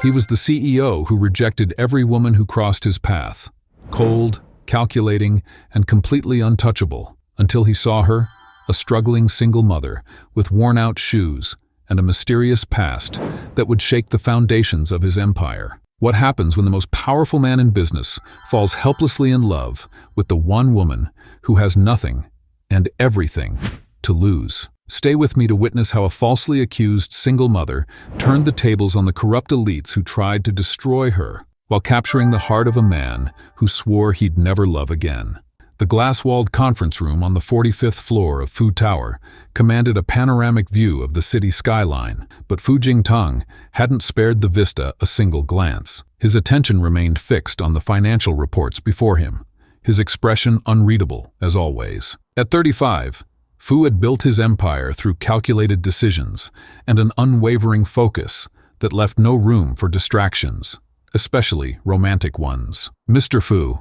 He was the CEO who rejected every woman who crossed his path. Cold, calculating, and completely untouchable, until he saw her, a struggling single mother with worn-out shoes and a mysterious past that would shake the foundations of his empire. What happens when the most powerful man in business falls helplessly in love with the one woman who has nothing and everything to lose? Stay with me to witness how a falsely accused single mother turned the tables on the corrupt elites who tried to destroy her, while capturing the heart of a man who swore he'd never love again. The glass-walled conference room on the 45th floor of Fu Tower commanded a panoramic view of the city skyline, but Fu Jingtang hadn't spared the vista a single glance. His attention remained fixed on the financial reports before him, his expression unreadable, as always. At 35, Fu had built his empire through calculated decisions and an unwavering focus that left no room for distractions, especially romantic ones. "Mr. Fu,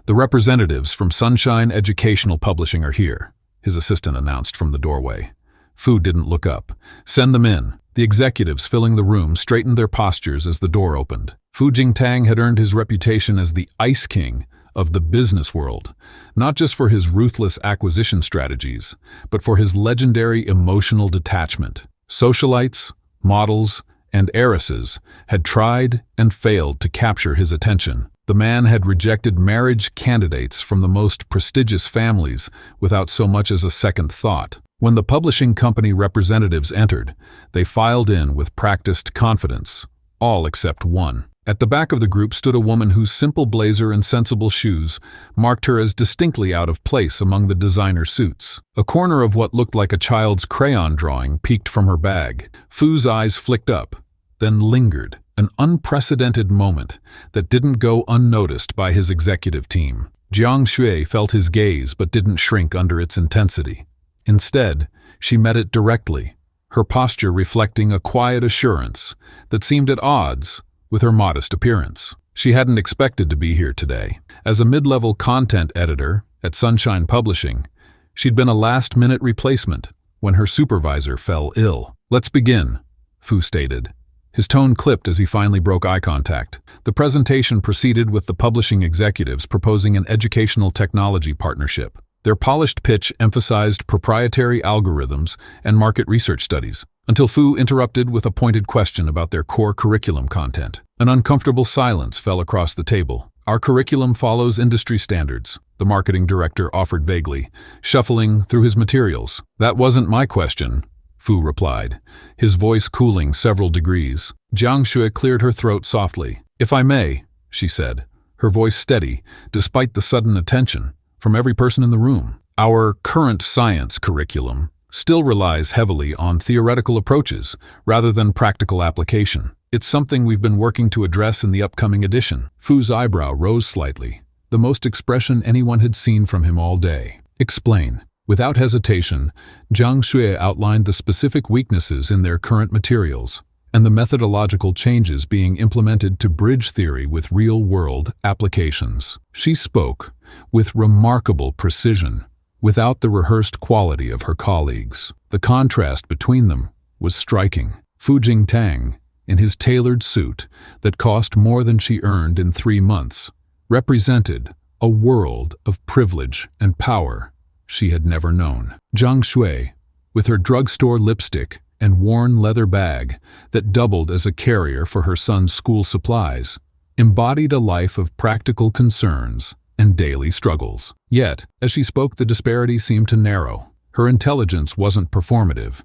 the representatives from Sunshine Educational Publishing are here," his assistant announced from the doorway. Fu didn't look up. "Send them in." The executives filling the room straightened their postures as the door opened. Fu Jingtang had earned his reputation as the Ice King of the business world, not just for his ruthless acquisition strategies, but for his legendary emotional detachment. Socialites, models, and heiresses had tried and failed to capture his attention. The man had rejected marriage candidates from the most prestigious families without so much as a second thought. When the publishing company representatives entered, they filed in with practiced confidence, all except one. At the back of the group stood a woman whose simple blazer and sensible shoes marked her as distinctly out of place among the designer suits. A corner of what looked like a child's crayon drawing peeked from her bag. Fu's eyes flicked up, then lingered, an unprecedented moment that didn't go unnoticed by his executive team. Jiang Shui felt his gaze but didn't shrink under its intensity. Instead, she met it directly, her posture reflecting a quiet assurance that seemed at odds with her modest appearance. She hadn't expected to be here today. As a mid-level content editor at Sunshine Publishing, she'd been a last-minute replacement when her supervisor fell ill. "Let's begin," Fu stated. His tone clipped as he finally broke eye contact. The presentation proceeded with the publishing executives proposing an educational technology partnership. Their polished pitch emphasized proprietary algorithms and market research studies, until Fu interrupted with a pointed question about their core curriculum content. An uncomfortable silence fell across the table. "Our curriculum follows industry standards," the marketing director offered vaguely, shuffling through his materials. "That wasn't my question," Fu replied, his voice cooling several degrees. Jiang Shui cleared her throat softly. "If I may," she said, her voice steady, despite the sudden attention from every person in the room. "Our current science curriculum still relies heavily on theoretical approaches rather than practical application. It's something we've been working to address in the upcoming edition." Fu's eyebrow rose slightly, the most expression anyone had seen from him all day. "Explain." Without hesitation, Jiang Shui outlined the specific weaknesses in their current materials and the methodological changes being implemented to bridge theory with real-world applications. She spoke with remarkable precision, without the rehearsed quality of her colleagues. The contrast between them was striking. Fu Jingtang, in his tailored suit that cost more than she earned in 3 months, represented a world of privilege and power she had never known. Jiang Shui, with her drugstore lipstick and worn leather bag that doubled as a carrier for her son's school supplies, embodied a life of practical concerns and daily struggles. Yet, as she spoke, the disparity seemed to narrow. Her intelligence wasn't performative.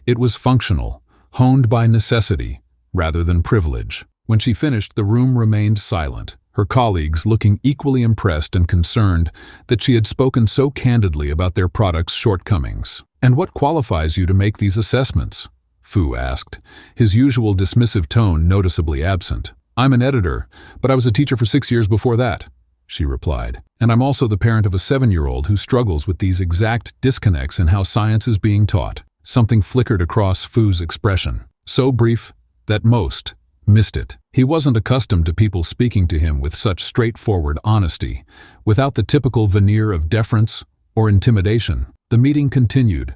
It was functional, honed by necessity rather than privilege. When she finished, the room remained silent, her colleagues looking equally impressed and concerned that she had spoken so candidly about their product's shortcomings. "And what qualifies you to make these assessments?" Fu asked, his usual dismissive tone noticeably absent. "I'm an editor, but I was a teacher for 6 years before that," she replied. "And I'm also the parent of a 7-year-old who struggles with these exact disconnects in how science is being taught." Something flickered across Fu's expression, so brief that most missed it. He wasn't accustomed to people speaking to him with such straightforward honesty, without the typical veneer of deference or intimidation. The meeting continued,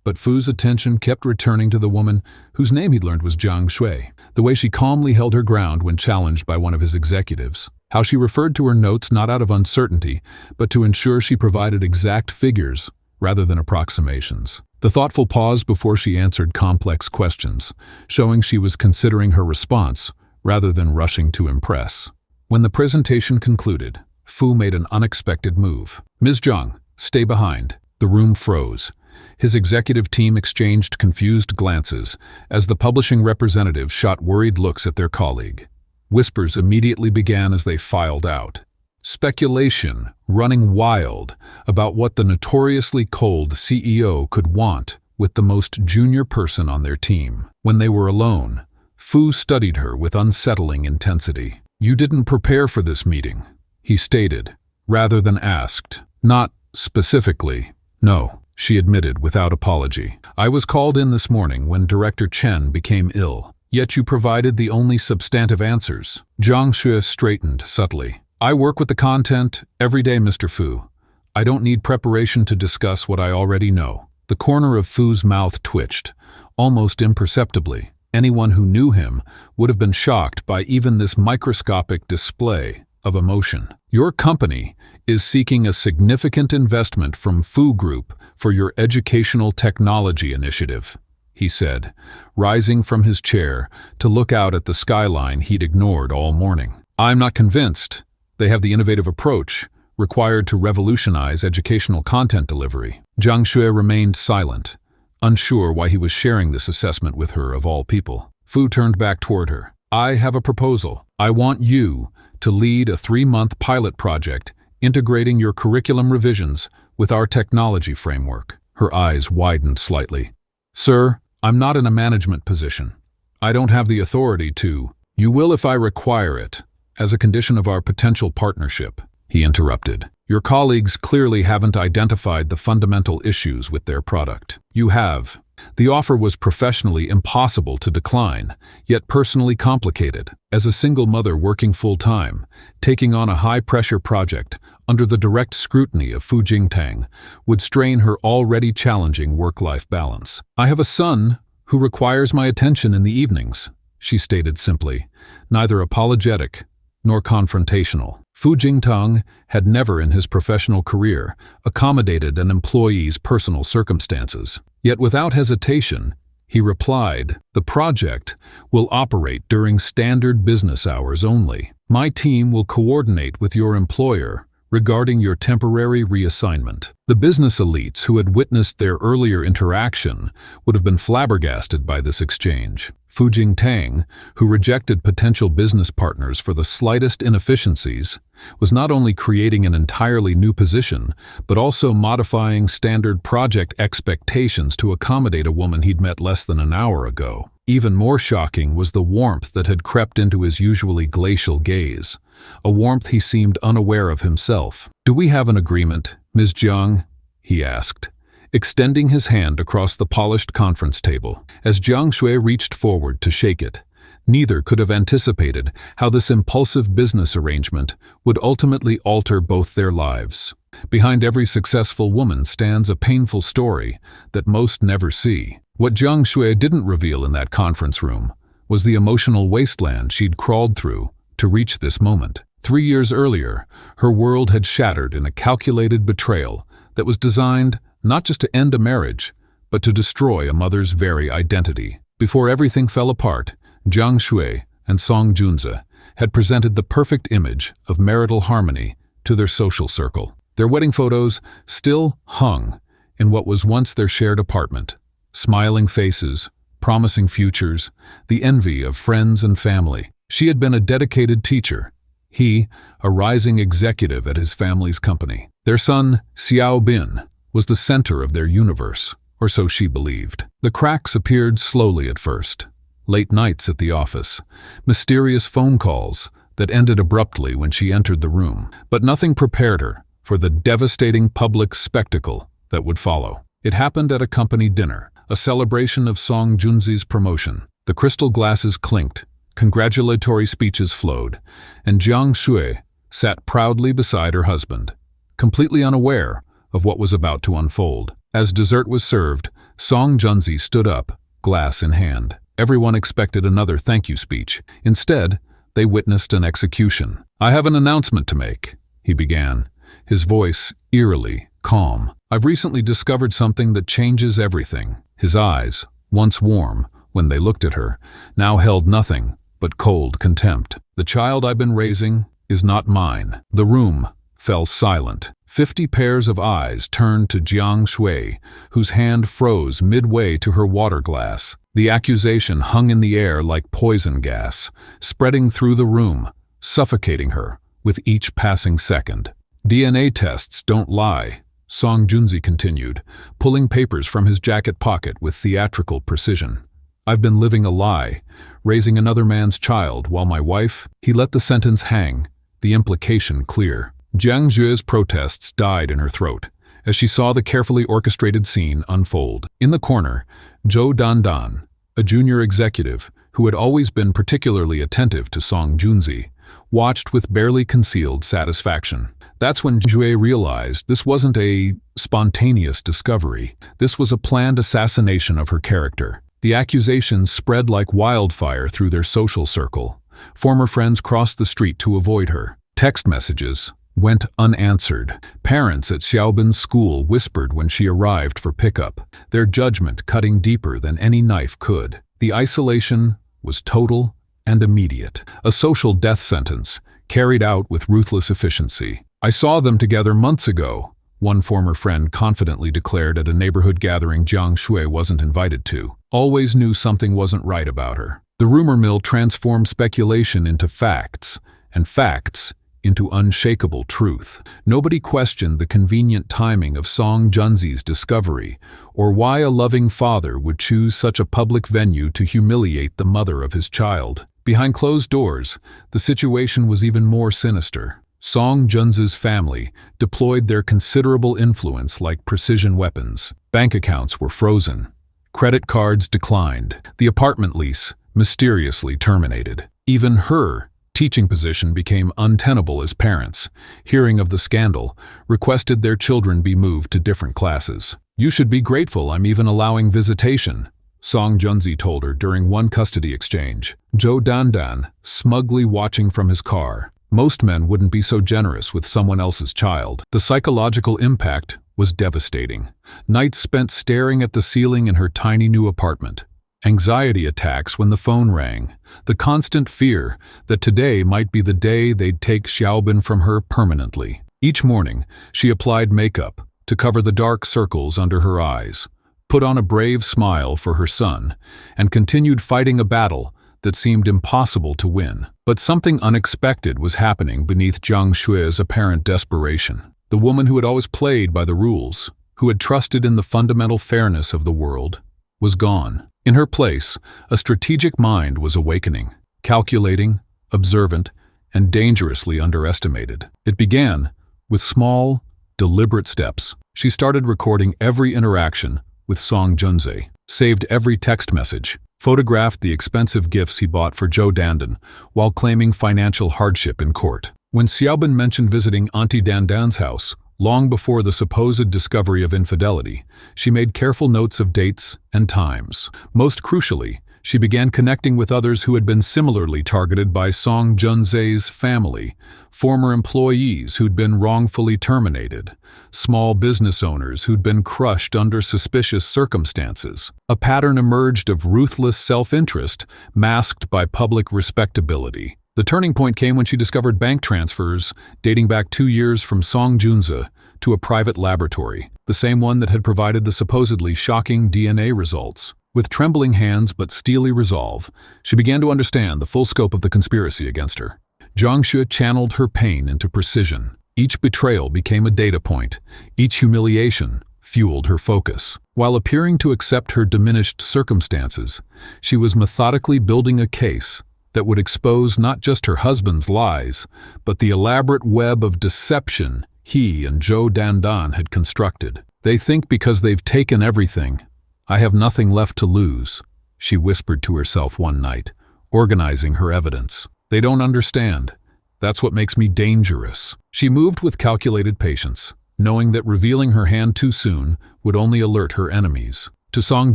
But Fu's attention kept returning to the woman whose name he'd learned was Jiang Shui. The way she calmly held her ground when challenged by one of his executives. How she referred to her notes not out of uncertainty, but to ensure she provided exact figures rather than approximations. The thoughtful pause before she answered complex questions, showing she was considering her response rather than rushing to impress. When the presentation concluded, Fu made an unexpected move. "Ms. Zhang, stay behind." The room froze. His executive team exchanged confused glances as the publishing representative shot worried looks at their colleague. Whispers immediately began as they filed out. Speculation running wild about what the notoriously cold CEO could want with the most junior person on their team. When they were alone, Fu studied her with unsettling intensity. "You didn't prepare for this meeting," he stated, rather than asked. "Not specifically, no," she admitted without apology. "I was called in this morning when Director Chen became ill, yet you provided the only substantive answers." Jiang Shui straightened subtly. "I work with the content every day, Mr. Fu. I don't need preparation to discuss what I already know." The corner of Fu's mouth twitched, almost imperceptibly. Anyone who knew him would have been shocked by even this microscopic display of emotion. "Your company is seeking a significant investment from Fu Group for your educational technology initiative," he said, rising from his chair to look out at the skyline he'd ignored all morning. "I'm not convinced they have the innovative approach required to revolutionize educational content delivery." Jiang Shui remained silent, unsure why he was sharing this assessment with her of all people. Fu turned back toward her. "I have a proposal. I want you to lead a 3-month pilot project integrating your curriculum revisions with our technology framework." Her eyes widened slightly. "Sir, I'm not in a management position. I don't have the authority to." "You will if I require it, as a condition of our potential partnership," he interrupted. "Your colleagues clearly haven't identified the fundamental issues with their product. You have." The offer was professionally impossible to decline, yet personally complicated. As a single mother working full-time, taking on a high-pressure project under the direct scrutiny of Fu Jingtang would strain her already challenging work-life balance. "I have a son who requires my attention in the evenings," she stated simply, neither apologetic nor confrontational. Fu Jingtang had never in his professional career accommodated an employee's personal circumstances. Yet without hesitation, he replied, "The project will operate during standard business hours only. My team will coordinate with your employer regarding your temporary reassignment." The business elites who had witnessed their earlier interaction would have been flabbergasted by this exchange. Fu Jingtang, who rejected potential business partners for the slightest inefficiencies, was not only creating an entirely new position, but also modifying standard project expectations to accommodate a woman he'd met less than an hour ago. Even more shocking was the warmth that had crept into his usually glacial gaze, a warmth he seemed unaware of himself. "Do we have an agreement, Ms. Jiang?" he asked, extending his hand across the polished conference table. As Jiang Shui reached forward to shake it, neither could have anticipated how this impulsive business arrangement would ultimately alter both their lives. Behind every successful woman stands a painful story that most never see. What Jiang Shui didn't reveal in that conference room was the emotional wasteland she'd crawled through to reach this moment. 3 years earlier, her world had shattered in a calculated betrayal that was designed not just to end a marriage, but to destroy a mother's very identity. Before everything fell apart, Jiang Shui and Song Junzi had presented the perfect image of marital harmony to their social circle. Their wedding photos still hung in what was once their shared apartment. Smiling faces, promising futures, the envy of friends and family. She had been a dedicated teacher, he a rising executive at his family's company. Their son, Xiao Bin, was the center of their universe, or so she believed. The cracks appeared slowly at first. Late nights at the office, mysterious phone calls that ended abruptly when she entered the room. But nothing prepared her for the devastating public spectacle that would follow. It happened at a company dinner, a celebration of Song Junzi's promotion. The crystal glasses clinked, congratulatory speeches flowed, and Jiang Shui sat proudly beside her husband, completely unaware of what was about to unfold. As dessert was served, Song Junzi stood up, glass in hand. Everyone expected another thank you speech. Instead, they witnessed an execution. "I have an announcement to make," he began, his voice eerily calm. "I've recently discovered something that changes everything." His eyes, once warm when they looked at her, now held nothing but cold contempt. "The child I've been raising is not mine." The room fell silent. 50 pairs of eyes turned to Jiang Shui, whose hand froze midway to her water glass. The accusation hung in the air like poison gas, spreading through the room, suffocating her with each passing second. "DNA tests don't lie," Song Junzi continued, pulling papers from his jacket pocket with theatrical precision. "I've been living a lie, raising another man's child while my wife—" He let the sentence hang, the implication clear. Jiang Xue's protests died in her throat as she saw the carefully orchestrated scene unfold. In the corner, Zhou Dandan, a junior executive who had always been particularly attentive to Song Junzi, watched with barely concealed satisfaction. That's when Xue realized this wasn't a spontaneous discovery. This was a planned assassination of her character. The accusations spread like wildfire through their social circle. Former friends crossed the street to avoid her. Text messages went unanswered. Parents at Xiaobin's school whispered when she arrived for pickup, their judgment cutting deeper than any knife could. The isolation was total and immediate, a social death sentence carried out with ruthless efficiency. "I saw them together months ago," one former friend confidently declared at a neighborhood gathering Jiang Shui wasn't invited to. Always knew something wasn't right about her. The rumor mill transformed speculation into facts, and facts into unshakable truth. Nobody questioned the convenient timing of Song Junzi's discovery, or why a loving father would choose such a public venue to humiliate the mother of his child. Behind closed doors, the situation was even more sinister. Song Junzi's family deployed their considerable influence like precision weapons. Bank accounts were frozen. Credit cards declined. The apartment lease mysteriously terminated. Even her teaching position became untenable as parents, hearing of the scandal, requested their children be moved to different classes. "You should be grateful I'm even allowing visitation," Song Junzi told her during one custody exchange. Zhou Dandan, smugly watching from his car. Most men wouldn't be so generous with someone else's child. The psychological impact was devastating. Nights spent staring at the ceiling in her tiny new apartment. Anxiety attacks when the phone rang. The constant fear that today might be the day they'd take Xiaobin from her permanently. Each morning, she applied makeup to cover the dark circles under her eyes, put on a brave smile for her son, and continued fighting a battle that seemed impossible to win. But something unexpected was happening beneath Jiang Xue's apparent desperation. The woman who had always played by the rules, who had trusted in the fundamental fairness of the world, was gone. In her place, a strategic mind was awakening, calculating, observant, and dangerously underestimated. It began with small, deliberate steps. She started recording every interaction with Song Junzi, saved every text message, photographed the expensive gifts he bought for Zhou Dandan while claiming financial hardship in court. When Xiaobin mentioned visiting Auntie Dandan's house, long before the supposed discovery of infidelity, she made careful notes of dates and times. Most crucially, she began connecting with others who had been similarly targeted by Song Junzi's family, former employees who'd been wrongfully terminated, small business owners who'd been crushed under suspicious circumstances. A pattern emerged of ruthless self-interest masked by public respectability. The turning point came when she discovered bank transfers dating back 2 years from Song Junzi to a private laboratory, the same one that had provided the supposedly shocking DNA results. With trembling hands but steely resolve, she began to understand the full scope of the conspiracy against her. Jiang Xue channeled her pain into precision. Each betrayal became a data point. Each humiliation fueled her focus. While appearing to accept her diminished circumstances, she was methodically building a case that would expose not just her husband's lies, but the elaborate web of deception he and Zhou Dandan had constructed. "They think because they've taken everything, I have nothing left to lose," she whispered to herself one night, organizing her evidence. "They don't understand. That's what makes me dangerous." She moved with calculated patience, knowing that revealing her hand too soon would only alert her enemies. To Song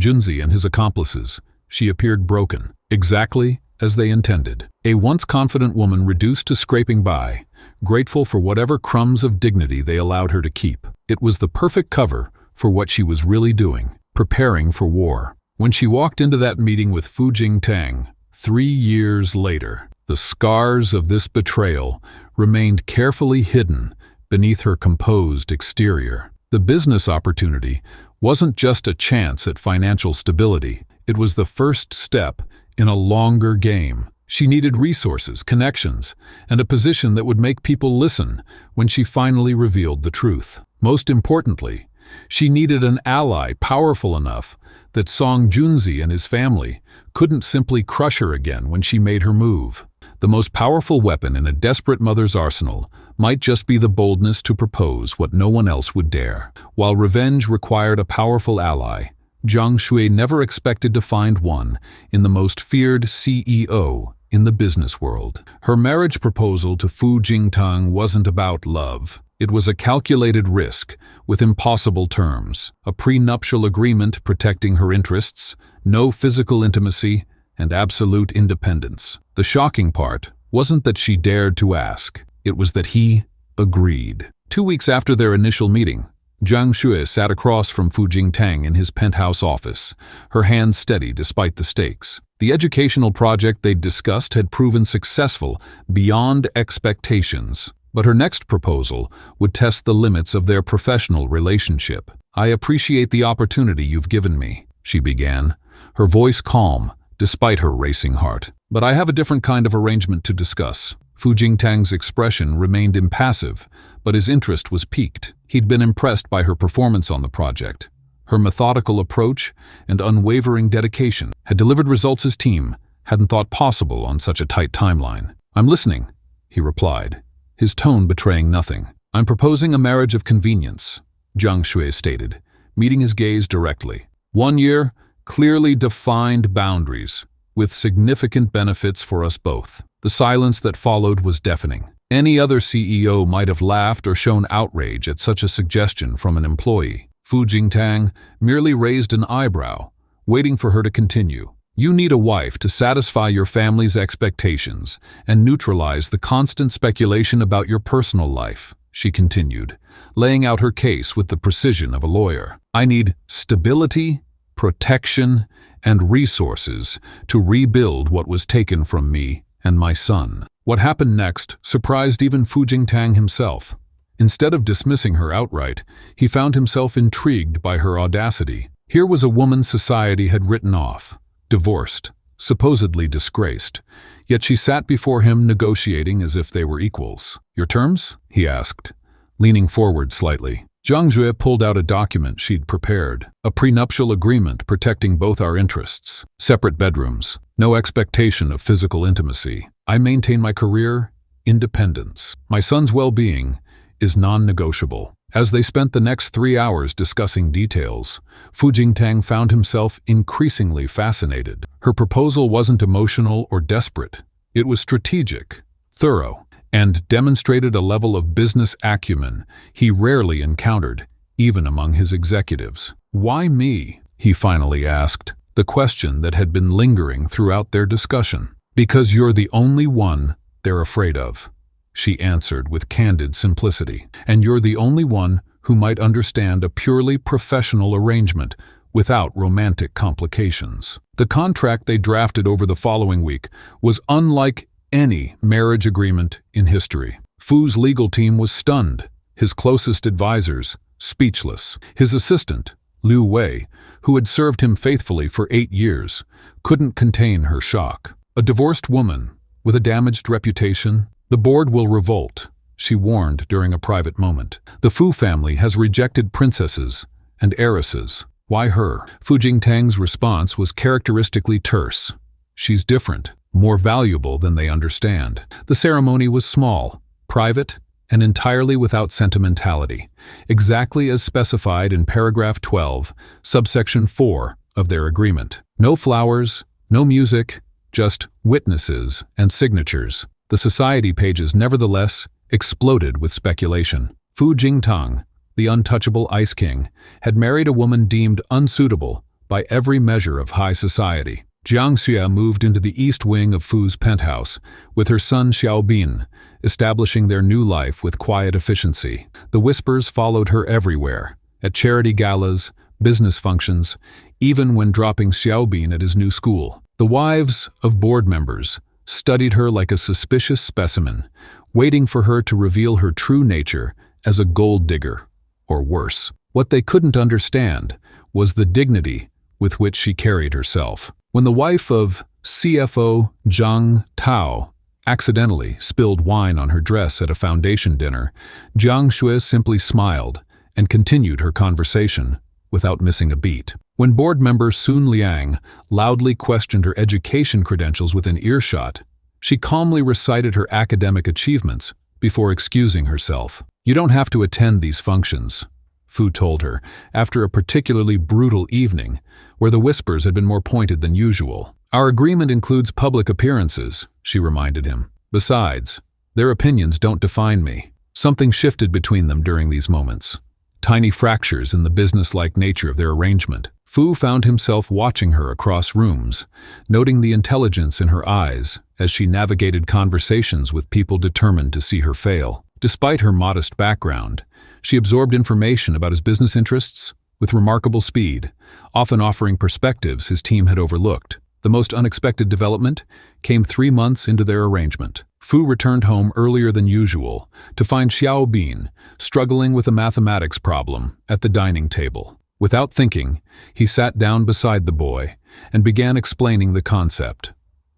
Junzi and his accomplices, she appeared broken, exactly as they intended. A once confident woman reduced to scraping by, grateful for whatever crumbs of dignity they allowed her to keep. It was the perfect cover for what she was really doing, preparing for war. When she walked into that meeting with Fu Jingtang, 3 years later, the scars of this betrayal remained carefully hidden beneath her composed exterior. The business opportunity wasn't just a chance at financial stability, it was the first step in a longer game. She needed resources, connections, and a position that would make people listen when she finally revealed the truth. Most importantly, she needed an ally powerful enough that Song Junzi and his family couldn't simply crush her again when she made her move. The most powerful weapon in a desperate mother's arsenal might just be the boldness to propose what no one else would dare. While revenge required a powerful ally, Jiang Shui never expected to find one in the most feared CEO in the business world. Her marriage proposal to Fu Jingtang wasn't about love. It was a calculated risk with impossible terms, a prenuptial agreement protecting her interests, no physical intimacy, and absolute independence. The shocking part wasn't that she dared to ask, it was that he agreed. 2 weeks after their initial meeting, Jiang Shui sat across from Fu Jingtang in his penthouse office, her hands steady despite the stakes. The educational project they'd discussed had proven successful beyond expectations, but her next proposal would test the limits of their professional relationship. "I appreciate the opportunity you've given me," she began, her voice calm despite her racing heart. "But I have a different kind of arrangement to discuss." Fu Jingtang's expression remained impassive, but his interest was piqued. He'd been impressed by her performance on the project. Her methodical approach and unwavering dedication had delivered results his team hadn't thought possible on such a tight timeline. "I'm listening," he replied, his tone betraying nothing. "I'm proposing a marriage of convenience," Jiang Shui stated, meeting his gaze directly. 1 year, clearly defined boundaries, with significant benefits for us both. The silence that followed was deafening. Any other CEO might have laughed or shown outrage at such a suggestion from an employee. Fu Jingtang merely raised an eyebrow, waiting for her to continue. "You need a wife to satisfy your family's expectations and neutralize the constant speculation about your personal life," she continued, laying out her case with the precision of a lawyer. "I need stability, protection, and resources to rebuild what was taken from me and my son." What happened next surprised even Fu Jingtang himself. Instead of dismissing her outright, he found himself intrigued by her audacity. Here was a woman society had written off, divorced, supposedly disgraced, yet she sat before him negotiating as if they were equals. "Your terms?" he asked, leaning forward slightly. Jiang Shui pulled out a document she'd prepared, a prenuptial agreement protecting both our interests. Separate bedrooms, no expectation of physical intimacy. I maintain my career, independence. My son's well-being is non-negotiable. As they spent the next 3 hours discussing details, Fu Jingtang found himself increasingly fascinated. Her proposal wasn't emotional or desperate. It was strategic, thorough, and demonstrated a level of business acumen he rarely encountered, even among his executives. "Why me?" he finally asked, the question that had been lingering throughout their discussion. "Because you're the only one they're afraid of," she answered with candid simplicity. "And you're the only one who might understand a purely professional arrangement without romantic complications." The contract they drafted over the following week was unlike any marriage agreement in history. Fu's legal team was stunned, his closest advisors speechless. His assistant, Liu Wei, who had served him faithfully for 8 years, couldn't contain her shock. A divorced woman with a damaged reputation? "The board will revolt," she warned during a private moment. "The Fu family has rejected princesses and heiresses. Why her?" Fu Jingtang's response was characteristically terse. "She's different, more valuable than they understand." The ceremony was small, private, and entirely without sentimentality, exactly as specified in paragraph 12, subsection 4 of their agreement. No flowers, no music, just witnesses and signatures. The society pages nevertheless exploded with speculation. Fu Jingtang, the untouchable Ice King, had married a woman deemed unsuitable by every measure of high society. Jiang Xue moved into the east wing of Fu's penthouse, with her son Xiaobin, establishing their new life with quiet efficiency. The whispers followed her everywhere, at charity galas, business functions, even when dropping Xiaobin at his new school. The wives of board members studied her like a suspicious specimen, waiting for her to reveal her true nature as a gold digger, or worse. What they couldn't understand was the dignity with which she carried herself. When the wife of CFO Zhang Tao accidentally spilled wine on her dress at a foundation dinner, Jiang Xue simply smiled and continued her conversation without missing a beat. When board member Sun Liang loudly questioned her education credentials within earshot, she calmly recited her academic achievements before excusing herself. "You don't have to attend these functions," Fu told her, after a particularly brutal evening where the whispers had been more pointed than usual. "Our agreement includes public appearances," she reminded him. "Besides, their opinions don't define me." Something shifted between them during these moments. Tiny fractures in the business-like nature of their arrangement. Fu found himself watching her across rooms, noting the intelligence in her eyes as she navigated conversations with people determined to see her fail. Despite her modest background, she absorbed information about his business interests with remarkable speed, often offering perspectives his team had overlooked. The most unexpected development came 3 months into their arrangement. Fu returned home earlier than usual to find Xiaobin struggling with a mathematics problem at the dining table. Without thinking, he sat down beside the boy and began explaining the concept.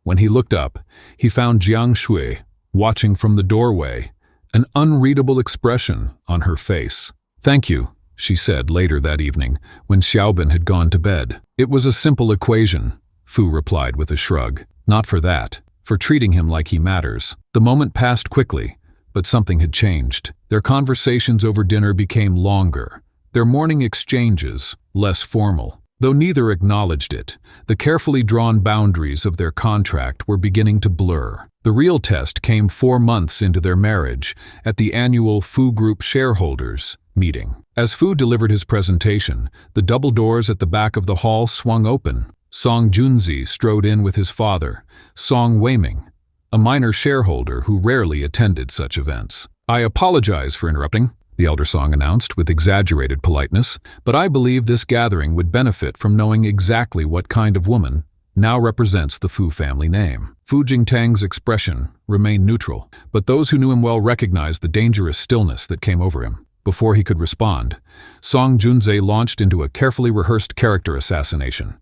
When he looked up, he found Jiang Xue watching from the doorway, an unreadable expression on her face. "Thank you," she said later that evening when Xiaobin had gone to bed. "It was a simple equation," Fu replied with a shrug. "Not for that. For treating him like he matters." The moment passed quickly, but something had changed. Their conversations over dinner became longer, their morning exchanges less formal. Though neither acknowledged it, the carefully drawn boundaries of their contract were beginning to blur. The real test came 4 months into their marriage at the annual Fu Group shareholders meeting. As Fu delivered his presentation, the double doors at the back of the hall swung open. Song Junzi strode in with his father, Song Weiming, a minor shareholder who rarely attended such events. "I apologize for interrupting," the elder Song announced with exaggerated politeness, "but I believe this gathering would benefit from knowing exactly what kind of woman now represents the Fu family name." Fu Jingtang's expression remained neutral, but those who knew him well recognized the dangerous stillness that came over him. Before he could respond, Song Junzi launched into a carefully rehearsed character assassination,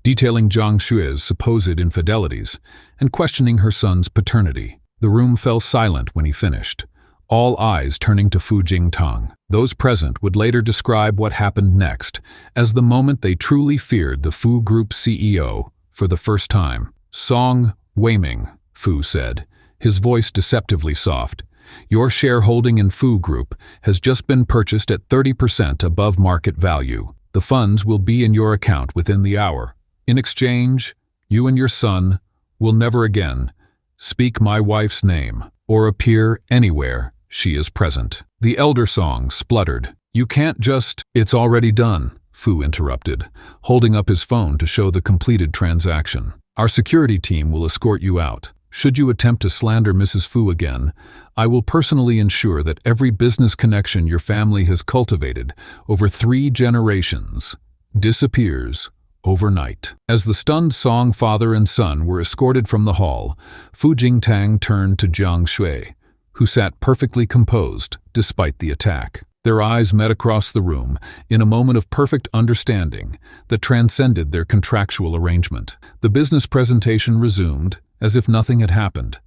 detailing Jiang Xue's supposed infidelities and questioning her son's paternity. The room fell silent when he finished, all eyes turning to Fu Jingtang. Those present would later describe what happened next as the moment they truly feared the Fu Group CEO for the first time. "Song Weiming," Fu said, his voice deceptively soft, "your shareholding in Fu Group has just been purchased at 30% above market value. The funds will be in your account within the hour. In exchange, you and your son will never again speak my wife's name or appear anywhere she is present." The elder Song spluttered. "You can't just—" "It's already done," Fu interrupted, holding up his phone to show the completed transaction. "Our security team will escort you out. Should you attempt to slander Mrs. Fu again, I will personally ensure that every business connection your family has cultivated over 3 generations disappears overnight." As the stunned Song father and son were escorted from the hall, Fu Jingtang turned to Jiang Xue, who sat perfectly composed despite the attack. Their eyes met across the room in a moment of perfect understanding that transcended their contractual arrangement. The business presentation resumed as if nothing had happened,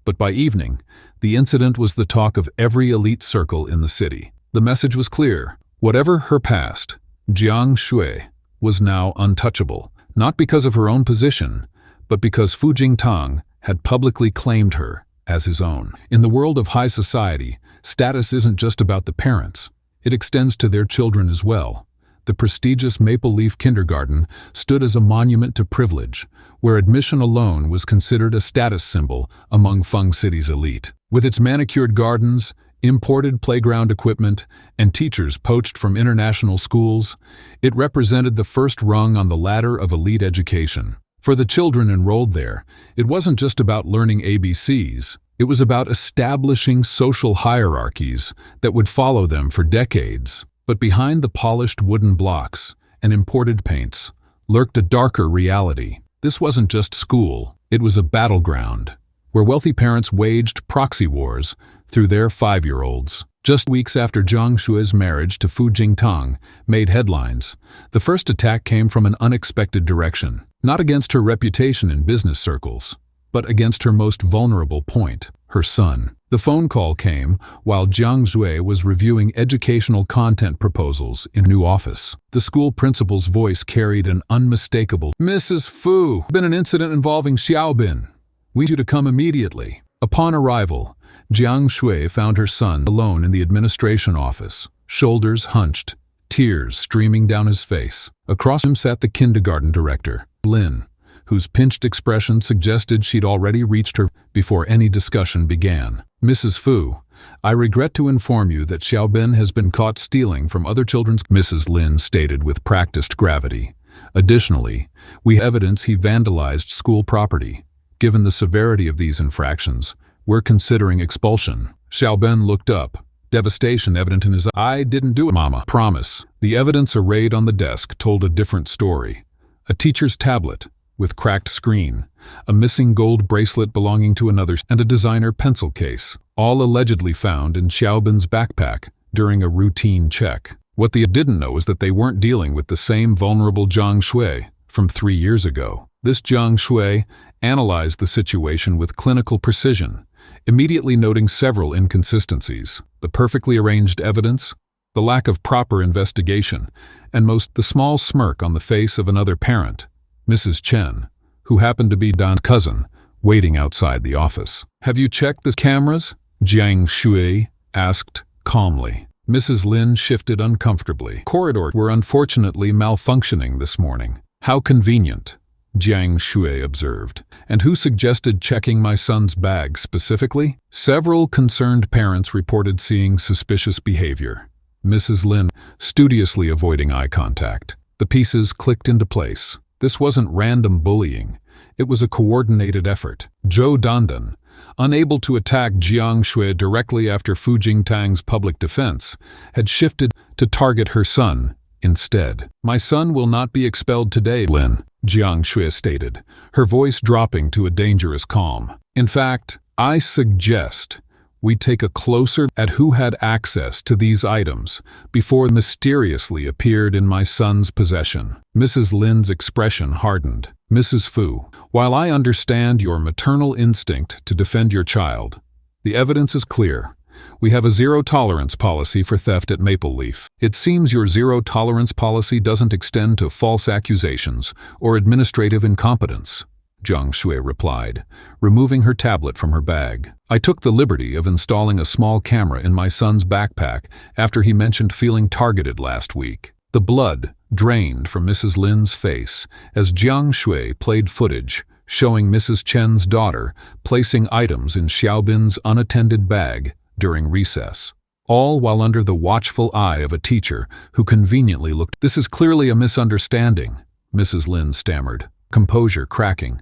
but by evening, the incident was the talk of every elite circle in the city. The message was clear. Whatever her past, Jiang Xue was now untouchable, not because of her own position, but because Fu Jingtang had publicly claimed her as his own. In the world of high society, status isn't just about the parents. It extends to their children as well. The prestigious Maple Leaf Kindergarten stood as a monument to privilege, where admission alone was considered a status symbol among Feng City's elite. With its manicured gardens, imported playground equipment, and teachers poached from international schools, it represented the first rung on the ladder of elite education. For the children enrolled there, it wasn't just about learning ABCs, it was about establishing social hierarchies that would follow them for decades. But behind the polished wooden blocks and imported paints lurked a darker reality. This wasn't just school, it was a battleground, where wealthy parents waged proxy wars through their 5-year-olds. Just weeks after Jiang Shui's marriage to Fu Jingtang made headlines, the first attack came from an unexpected direction, not against her reputation in business circles, but against her most vulnerable point, her son. The phone call came while Jiang Shui was reviewing educational content proposals in a new office. The school principal's voice carried an unmistakable, "Mrs. Fu, been an incident involving Xiaobin. We need you to come immediately." Upon arrival, Jiang Shui found her son alone in the administration office, shoulders hunched, tears streaming down his face. Across him sat the kindergarten director, Lin, whose pinched expression suggested she'd already reached her before any discussion began. "Mrs. Fu, I regret to inform you that Xiaobin has been caught stealing from other children's," Mrs. Lin stated with practiced gravity. "Additionally, we have evidence he vandalized school property. Given the severity of these infractions, we're considering expulsion." Xiaobin looked up, devastation evident in his eyes. "I didn't do it, Mama. Promise." The evidence arrayed on the desk told a different story. A teacher's tablet, with cracked screen, a missing gold bracelet belonging to another, and a designer pencil case, all allegedly found in Xiaobin's backpack during a routine check. What they didn't know is that they weren't dealing with the same vulnerable Jiang Shui from 3 years ago. This Jiang Shui analyzed the situation with clinical precision, immediately noting several inconsistencies: the perfectly arranged evidence, the lack of proper investigation, and the small smirk on the face of another parent, Mrs. Chen, who happened to be Dan's cousin, waiting outside the office. "Have you checked the cameras?" Jiang Shui asked calmly. Mrs. Lin shifted uncomfortably. "Corridors were unfortunately malfunctioning this morning." "How convenient," Jiang Shui observed. "And who suggested checking my son's bag specifically?" Several concerned parents reported seeing suspicious behavior. Mrs. Lin studiously avoiding eye contact. The pieces clicked into place. This wasn't random bullying. It was a coordinated effort. Zhou Dandan, unable to attack Jiang Shui directly after Fu Jingtang's public defense, had shifted to target her son instead. "My son will not be expelled today, Lin," Jiang Shui stated, her voice dropping to a dangerous calm. "In fact, I suggest we take a closer look at who had access to these items before they mysteriously appeared in my son's possession." Mrs. Lin's expression hardened. "Mrs. Fu, while I understand your maternal instinct to defend your child, the evidence is clear. We have a zero-tolerance policy for theft at Maple Leaf. It seems your zero-tolerance policy doesn't extend to false accusations or administrative incompetence," Jiang Shui replied, removing her tablet from her bag. "I took the liberty of installing a small camera in my son's backpack after he mentioned feeling targeted last week." The blood drained from Mrs. Lin's face as Jiang Shui played footage showing Mrs. Chen's daughter placing items in Xiaobin's unattended bag during recess, all while under the watchful eye of a teacher who conveniently looked. "This is clearly a misunderstanding," Mrs. Lin stammered, composure cracking.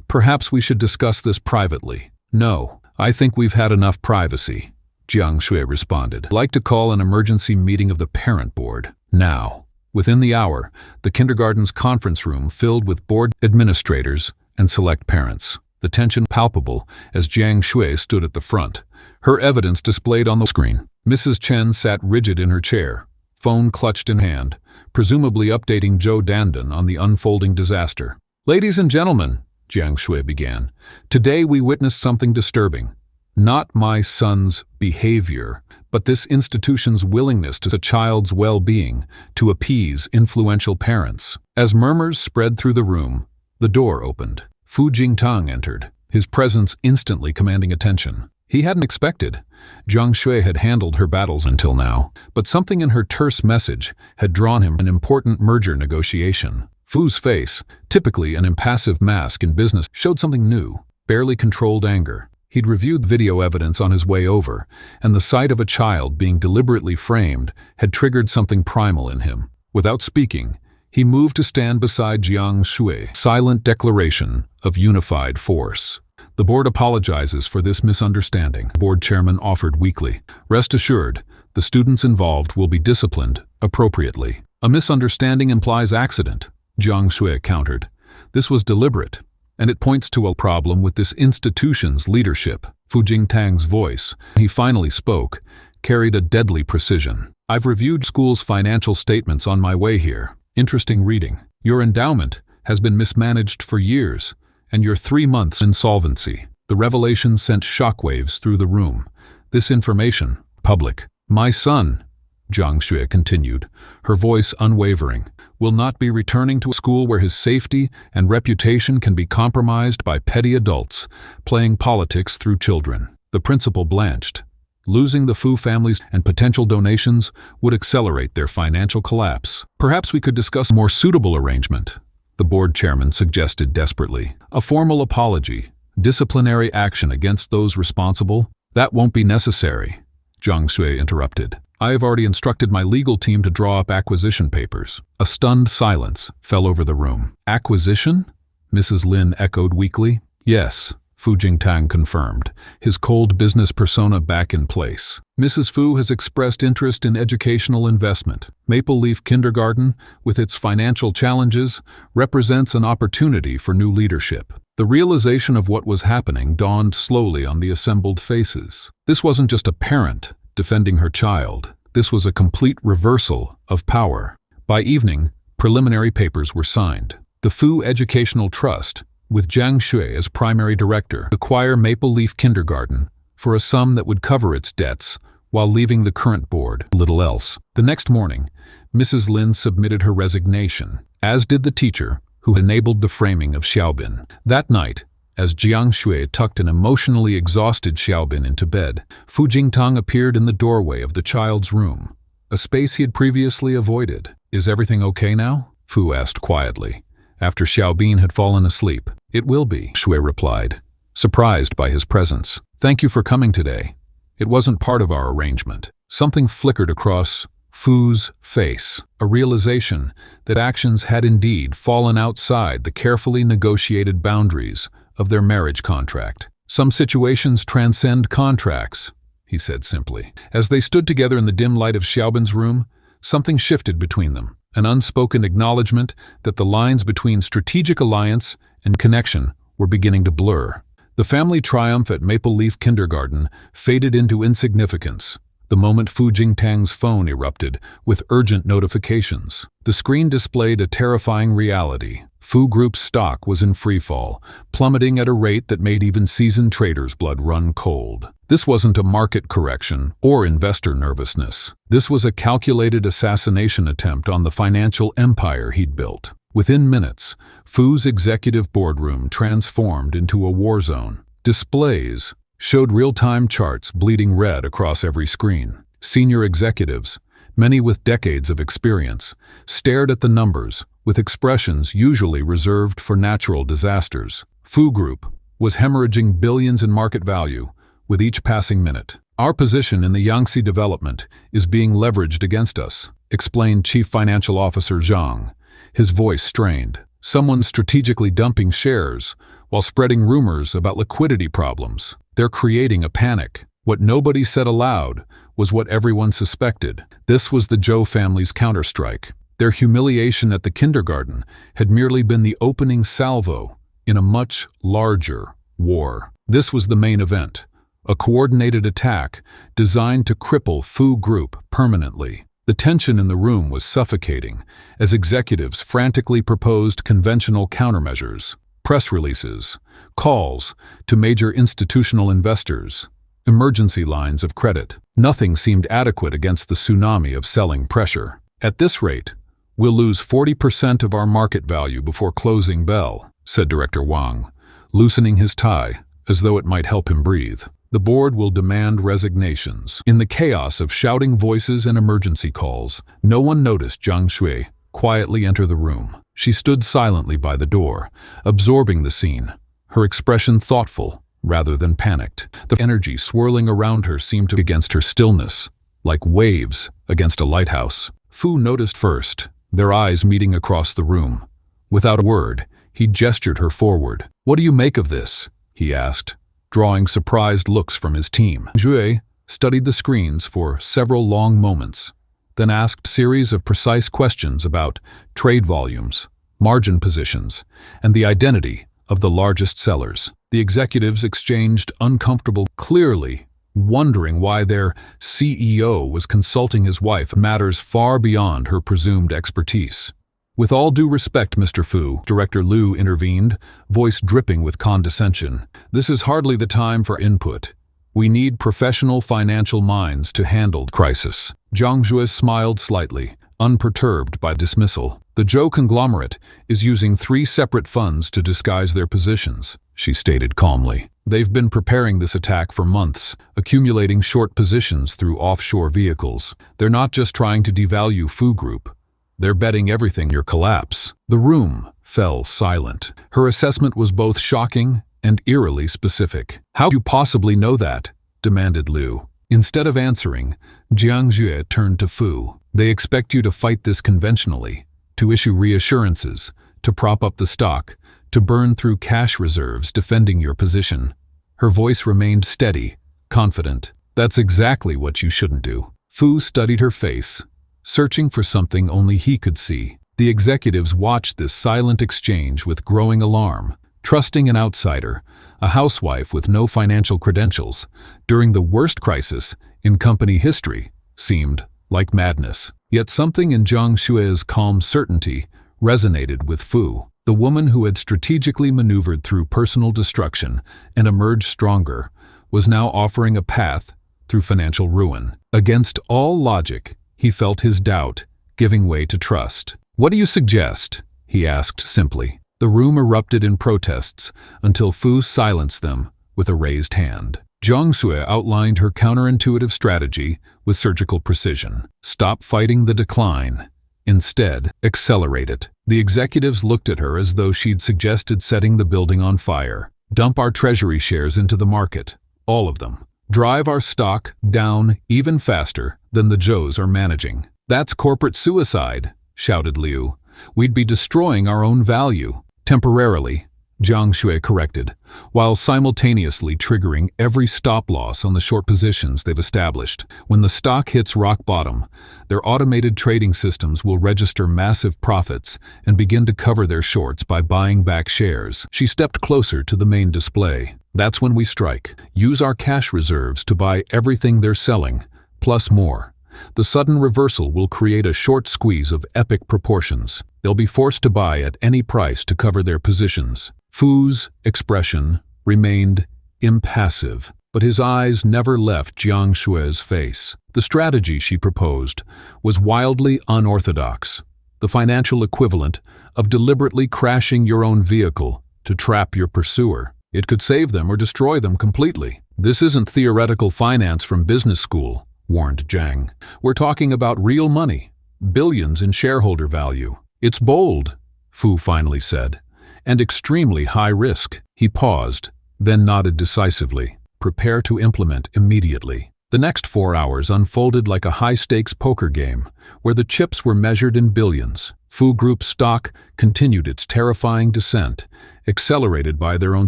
"Perhaps we should discuss this privately." "No, I think we've had enough privacy," Jiang Shui responded. "I'd like to call an emergency meeting of the parent board now." Within the hour, the kindergarten's conference room filled with board administrators and select parents. The tension palpable as Jiang Shui stood at the front, her evidence displayed on the screen. Mrs. Chen sat rigid in her chair, phone clutched in hand, presumably updating Zhou Dandan on the unfolding disaster. "Ladies and gentlemen," Jiang Shui began, "today we witnessed something disturbing. Not my son's behavior, but this institution's willingness to a child's well-being to appease influential parents." As murmurs spread through the room, the door opened. Fu Jingtang entered, his presence instantly commanding attention. He hadn't expected. Jiang Shui had handled her battles until now, but something in her terse message had drawn him to an important merger negotiation. Fu's face, typically an impassive mask in business, showed something new, barely controlled anger. He'd reviewed video evidence on his way over, and the sight of a child being deliberately framed had triggered something primal in him. Without speaking, he moved to stand beside Jiang Shui's silent declaration of unified force. "The board apologizes for this misunderstanding," the board chairman offered weakly. "Rest assured, the students involved will be disciplined appropriately." "A misunderstanding implies accident," Jiang Shui countered. "This was deliberate, and it points to a problem with this institution's leadership." Fu Jingtang's voice, when he finally spoke, carried a deadly precision. "I've reviewed school's financial statements on my way here. Interesting reading. Your endowment has been mismanaged for years, and you're 3 months insolvency." The revelation sent shockwaves through the room. This information, public. "My son," Jiang Shui continued, her voice unwavering, "will not be returning to a school where his safety and reputation can be compromised by petty adults playing politics through children." The principal blanched. Losing the Fu families and potential donations would accelerate their financial collapse. "Perhaps we could discuss a more suitable arrangement," the board chairman suggested desperately. "A formal apology, disciplinary action against those responsible." "That won't be necessary," Jiang Shui interrupted. "I have already instructed my legal team to draw up acquisition papers." A stunned silence fell over the room. "Acquisition?" Mrs. Lin echoed weakly. "Yes," Fu Jingtang confirmed, his cold business persona back in place. "Mrs. Fu has expressed interest in educational investment. Maple Leaf Kindergarten, with its financial challenges, represents an opportunity for new leadership." The realization of what was happening dawned slowly on the assembled faces. This wasn't just a parent defending her child. This was a complete reversal of power. By evening, preliminary papers were signed. The Fu Educational Trust, with Jiang Shui as primary director, acquire Maple Leaf Kindergarten for a sum that would cover its debts while leaving the current board little else. The next morning, Mrs. Lin submitted her resignation, as did the teacher who enabled the framing of Xiaobin. That night, as Jiang Shui tucked an emotionally exhausted Xiaobin into bed, Fu Jingtang appeared in the doorway of the child's room, a space he had previously avoided. "Is everything okay now?" Fu asked quietly, after Xiaobin had fallen asleep. "It will be," Shui replied, surprised by his presence. "Thank you for coming today. It wasn't part of our arrangement." Something flickered across Fu's face, a realization that actions had indeed fallen outside the carefully negotiated boundaries of their marriage contract. "Some situations transcend contracts," he said simply. As they stood together in the dim light of Xiaobin's room, something shifted between them, an unspoken acknowledgement that the lines between strategic alliance and connection were beginning to blur. The family triumph at Maple Leaf Kindergarten faded into insignificance the moment Fu Jingtang's phone erupted with urgent notifications. The screen displayed a terrifying reality. Fu Group's stock was in freefall, plummeting at a rate that made even seasoned traders' blood run cold. This wasn't a market correction or investor nervousness. This was a calculated assassination attempt on the financial empire he'd built. Within minutes, Fu's executive boardroom transformed into a war zone. Displays showed real-time charts bleeding red across every screen. Senior executives, many with decades of experience, stared at the numbers with expressions usually reserved for natural disasters. Fu Group was hemorrhaging billions in market value with each passing minute. "Our position in the Yangtze development is being leveraged against us," explained Chief Financial Officer Zhang, his voice strained. "Someone's strategically dumping shares while spreading rumors about liquidity problems. They're creating a panic." What nobody said aloud was what everyone suspected. This was the Zhou family's counterstrike. Their humiliation at the kindergarten had merely been the opening salvo in a much larger war. This was the main event, a coordinated attack designed to cripple Fu Group permanently. The tension in the room was suffocating as executives frantically proposed conventional countermeasures, press releases, calls to major institutional investors, emergency lines of credit. Nothing seemed adequate against the tsunami of selling pressure. "At this rate, we'll lose 40% of our market value before closing bell," said Director Wang, loosening his tie as though it might help him breathe. "The board will demand resignations." In the chaos of shouting voices and emergency calls, no one noticed Jiang Shui quietly enter the room. She stood silently by the door, absorbing the scene, her expression thoughtful, rather than panicked. The energy swirling around her seemed to against her stillness, like waves against a lighthouse. Fu noticed first, their eyes meeting across the room. Without a word, he gestured her forward. "What do you make of this?" he asked, drawing surprised looks from his team. Jue studied the screens for several long moments, then asked a series of precise questions about trade volumes, margin positions, and the identity of the largest sellers. The executives exchanged uncomfortable, clearly wondering why their CEO was consulting his wife on matters far beyond her presumed expertise. "With all due respect, Mr. Fu," Director Liu intervened, voice dripping with condescension. "This is hardly the time for input. We need professional financial minds to handle the crisis." Jiang Zhui smiled slightly, unperturbed by dismissal. "The Zhou conglomerate is using 3 separate funds to disguise their positions," she stated calmly. "They've been preparing this attack for months, accumulating short positions through offshore vehicles. They're not just trying to devalue Fu Group. They're betting everything your collapse." The room fell silent. Her assessment was both shocking and eerily specific. "How do you possibly know that?" demanded Liu. Instead of answering, Jiang Zhui turned to Fu. "They expect you to fight this conventionally, to issue reassurances, to prop up the stock, to burn through cash reserves defending your position." Her voice remained steady, confident. "That's exactly what you shouldn't do." Fu studied her face, searching for something only he could see. The executives watched this silent exchange with growing alarm. Trusting an outsider, a housewife with no financial credentials, during the worst crisis in company history, seemed like madness. Yet something in Jiang Shui's calm certainty resonated with Fu. The woman who had strategically maneuvered through personal destruction and emerged stronger was now offering a path through financial ruin. Against all logic, he felt his doubt giving way to trust. "What do you suggest?" he asked simply. The room erupted in protests until Fu silenced them with a raised hand. Jiang Shui outlined her counterintuitive strategy with surgical precision. "Stop fighting the decline. Instead, accelerate it." The executives looked at her as though she'd suggested setting the building on fire. "Dump our treasury shares into the market, all of them. Drive our stock down even faster than the Zhous are managing." "That's corporate suicide," shouted Liu. "We'd be destroying our own value." "Temporarily," Jiang Shui corrected, while simultaneously triggering every stop-loss on the short positions they've established. "When the stock hits rock bottom, their automated trading systems will register massive profits and begin to cover their shorts by buying back shares." She stepped closer to the main display. "That's when we strike. Use our cash reserves to buy everything they're selling, plus more. The sudden reversal will create a short squeeze of epic proportions. They'll be forced to buy at any price to cover their positions." Fu's expression remained impassive, but his eyes never left Jiang Shui's face. The strategy she proposed was wildly unorthodox, the financial equivalent of deliberately crashing your own vehicle to trap your pursuer. It could save them or destroy them completely. "This isn't theoretical finance from business school," warned Jiang. "We're talking about real money, billions in shareholder value." "It's bold," Fu finally said, "and extremely high risk." He paused, then nodded decisively. "Prepare to implement immediately." The next 4 hours unfolded like a high-stakes poker game, where the chips were measured in billions. Fu Group's stock continued its terrifying descent, accelerated by their own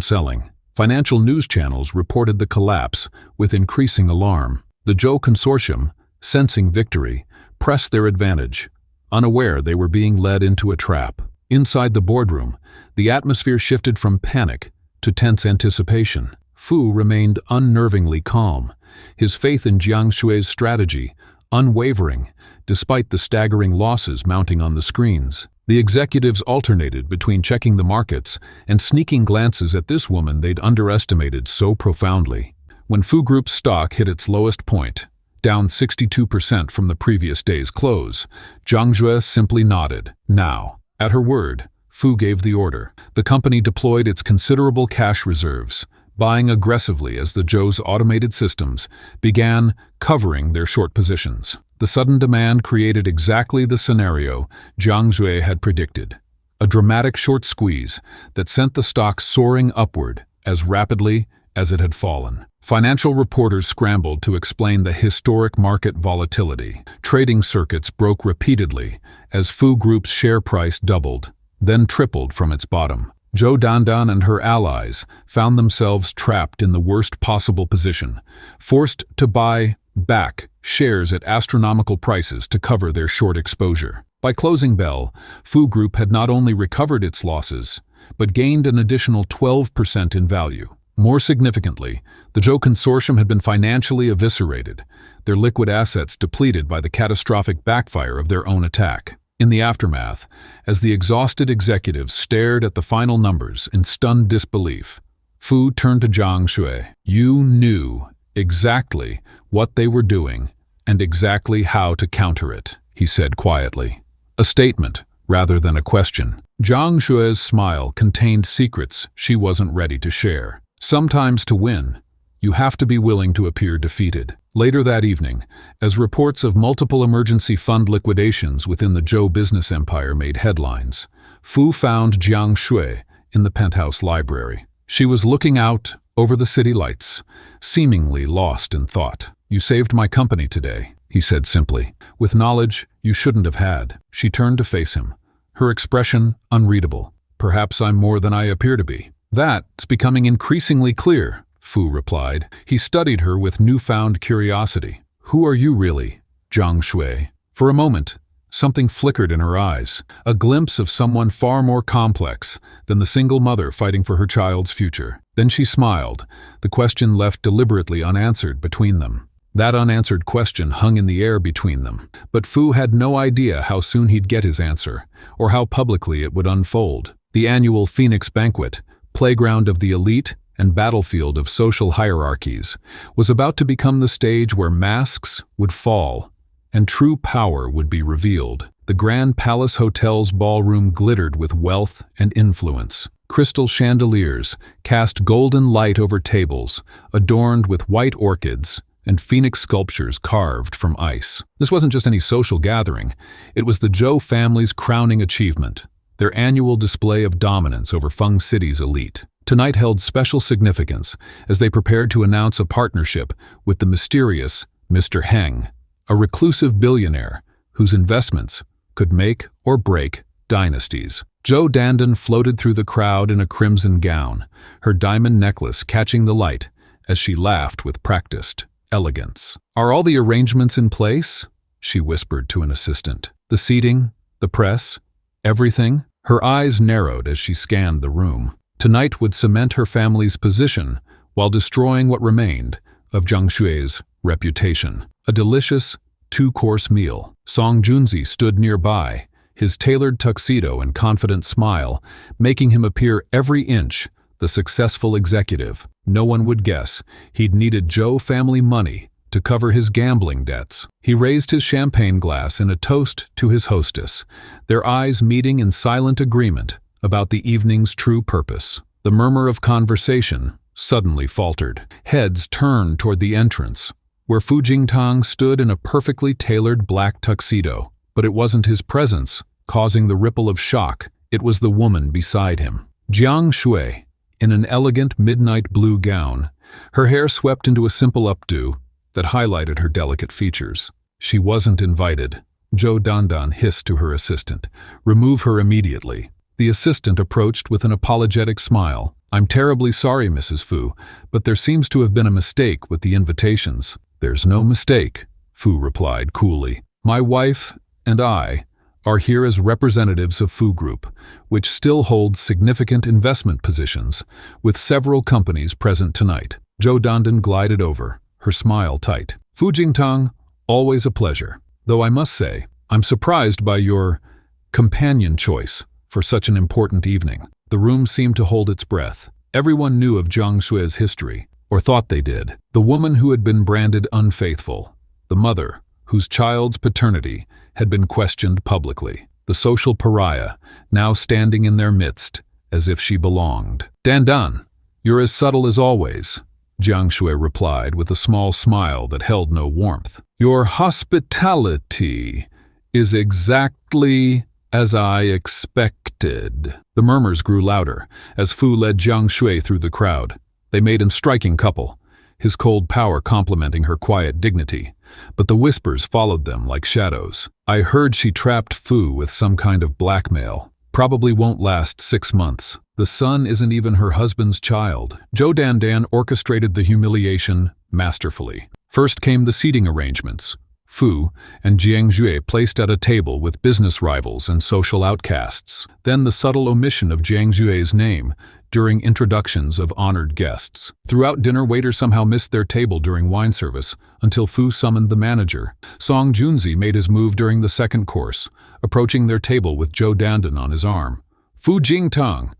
selling. Financial news channels reported the collapse with increasing alarm. The Zhou Consortium, sensing victory, pressed their advantage, unaware they were being led into a trap. Inside the boardroom, the atmosphere shifted from panic to tense anticipation. Fu remained unnervingly calm, his faith in Jiang Shui's strategy unwavering, despite the staggering losses mounting on the screens. The executives alternated between checking the markets and sneaking glances at this woman they'd underestimated so profoundly. When Fu Group's stock hit its lowest point, down 62% from the previous day's close, Jiang Zhui simply nodded. "Now." At her word, Fu gave the order. The company deployed its considerable cash reserves, buying aggressively as the Zhou's automated systems began covering their short positions. The sudden demand created exactly the scenario Jiang Zhui had predicted, a dramatic short squeeze that sent the stock soaring upward as rapidly as it had fallen. Financial reporters scrambled to explain the historic market volatility. Trading circuits broke repeatedly as Fu Group's share price doubled, then tripled from its bottom. Zhou Dandan and her allies found themselves trapped in the worst possible position, forced to buy back shares at astronomical prices to cover their short exposure. By closing bell, Fu Group had not only recovered its losses, but gained an additional 12% in value. More significantly, the Zhou consortium had been financially eviscerated, their liquid assets depleted by the catastrophic backfire of their own attack. In the aftermath, as the exhausted executives stared at the final numbers in stunned disbelief, Fu turned to Jiang Shui. "You knew exactly what they were doing and exactly how to counter it," he said quietly. A statement, rather than a question. Jiang Shui's smile contained secrets she wasn't ready to share. Sometimes to win, you have to be willing to appear defeated. Later that evening, as reports of multiple emergency fund liquidations within the Zhou business empire made headlines, Fu found Jiang Shui in the penthouse library. She was looking out over the city lights, seemingly lost in thought. "You saved my company today," he said simply, "with knowledge you shouldn't have had." She turned to face him, her expression unreadable. "Perhaps I'm more than I appear to be." "That's becoming increasingly clear," Fu replied. He studied her with newfound curiosity. "Who are you really, Jiang Shui?" For a moment, something flickered in her eyes, a glimpse of someone far more complex than the single mother fighting for her child's future. Then she smiled, the question left deliberately unanswered between them. That unanswered question hung in the air between them, but Fu had no idea how soon he'd get his answer, or how publicly it would unfold. The annual Phoenix Banquet, playground of the elite and battlefield of social hierarchies, was about to become the stage where masks would fall and true power would be revealed. The Grand Palace Hotel's ballroom glittered with wealth and influence. Crystal chandeliers cast golden light over tables, adorned with white orchids and phoenix sculptures carved from ice. This wasn't just any social gathering. It was the Zhou family's crowning achievement, their annual display of dominance over Feng City's elite. Tonight held special significance as they prepared to announce a partnership with the mysterious Mr. Heng, a reclusive billionaire whose investments could make or break dynasties. Zhou Dandan floated through the crowd in a crimson gown, her diamond necklace catching the light as she laughed with practiced elegance. "Are all the arrangements in place?" she whispered to an assistant. "The seating, the press, everything?" Her eyes narrowed as she scanned the room. Tonight would cement her family's position while destroying what remained of Jiang Shui's reputation. A delicious two-course meal. Song Junzi stood nearby, his tailored tuxedo and confident smile making him appear every inch the successful executive. No one would guess he'd needed Zhou family money to cover his gambling debts. He raised his champagne glass in a toast to his hostess, their eyes meeting in silent agreement about the evening's true purpose. The murmur of conversation suddenly faltered. Heads turned toward the entrance, where Fu Jingtang stood in a perfectly tailored black tuxedo. But it wasn't his presence causing the ripple of shock, it was the woman beside him. Jiang Shui, in an elegant midnight blue gown, her hair swept into a simple updo that highlighted her delicate features. "She wasn't invited," Zhou Dandan hissed to her assistant. "Remove her immediately." The assistant approached with an apologetic smile. "I'm terribly sorry, Mrs. Fu, but there seems to have been a mistake with the invitations." "There's no mistake," Fu replied coolly. "My wife and I are here as representatives of Fu Group, which still holds significant investment positions, with several companies present tonight." Zhou Dandan glided over, her smile tight. "Fu Jingtang, always a pleasure. Though I must say, I'm surprised by your companion choice for such an important evening." The room seemed to hold its breath. Everyone knew of Jiang Shui's history, or thought they did. The woman who had been branded unfaithful, the mother whose child's paternity had been questioned publicly, the social pariah now standing in their midst as if she belonged. "Dandan, you're as subtle as always," Jiang Shui replied with a small smile that held no warmth. "Your hospitality is exactly as I expected." The murmurs grew louder as Fu led Jiang Shui through the crowd. They made a striking couple, his cold power complementing her quiet dignity. But the whispers followed them like shadows. I heard she trapped Fu with some kind of blackmail. Probably won't last 6 months. The son isn't even her husband's child. Zhou Dandan orchestrated the humiliation masterfully. First came the seating arrangements. Fu and Jiang Jue placed at a table with business rivals and social outcasts. Then the subtle omission of Jiang Jue's name during introductions of honored guests. Throughout dinner, waiters somehow missed their table during wine service until Fu summoned the manager. Song Junzi made his move during the second course, approaching their table with Zhou Dandan on his arm. "Fu Jingtang,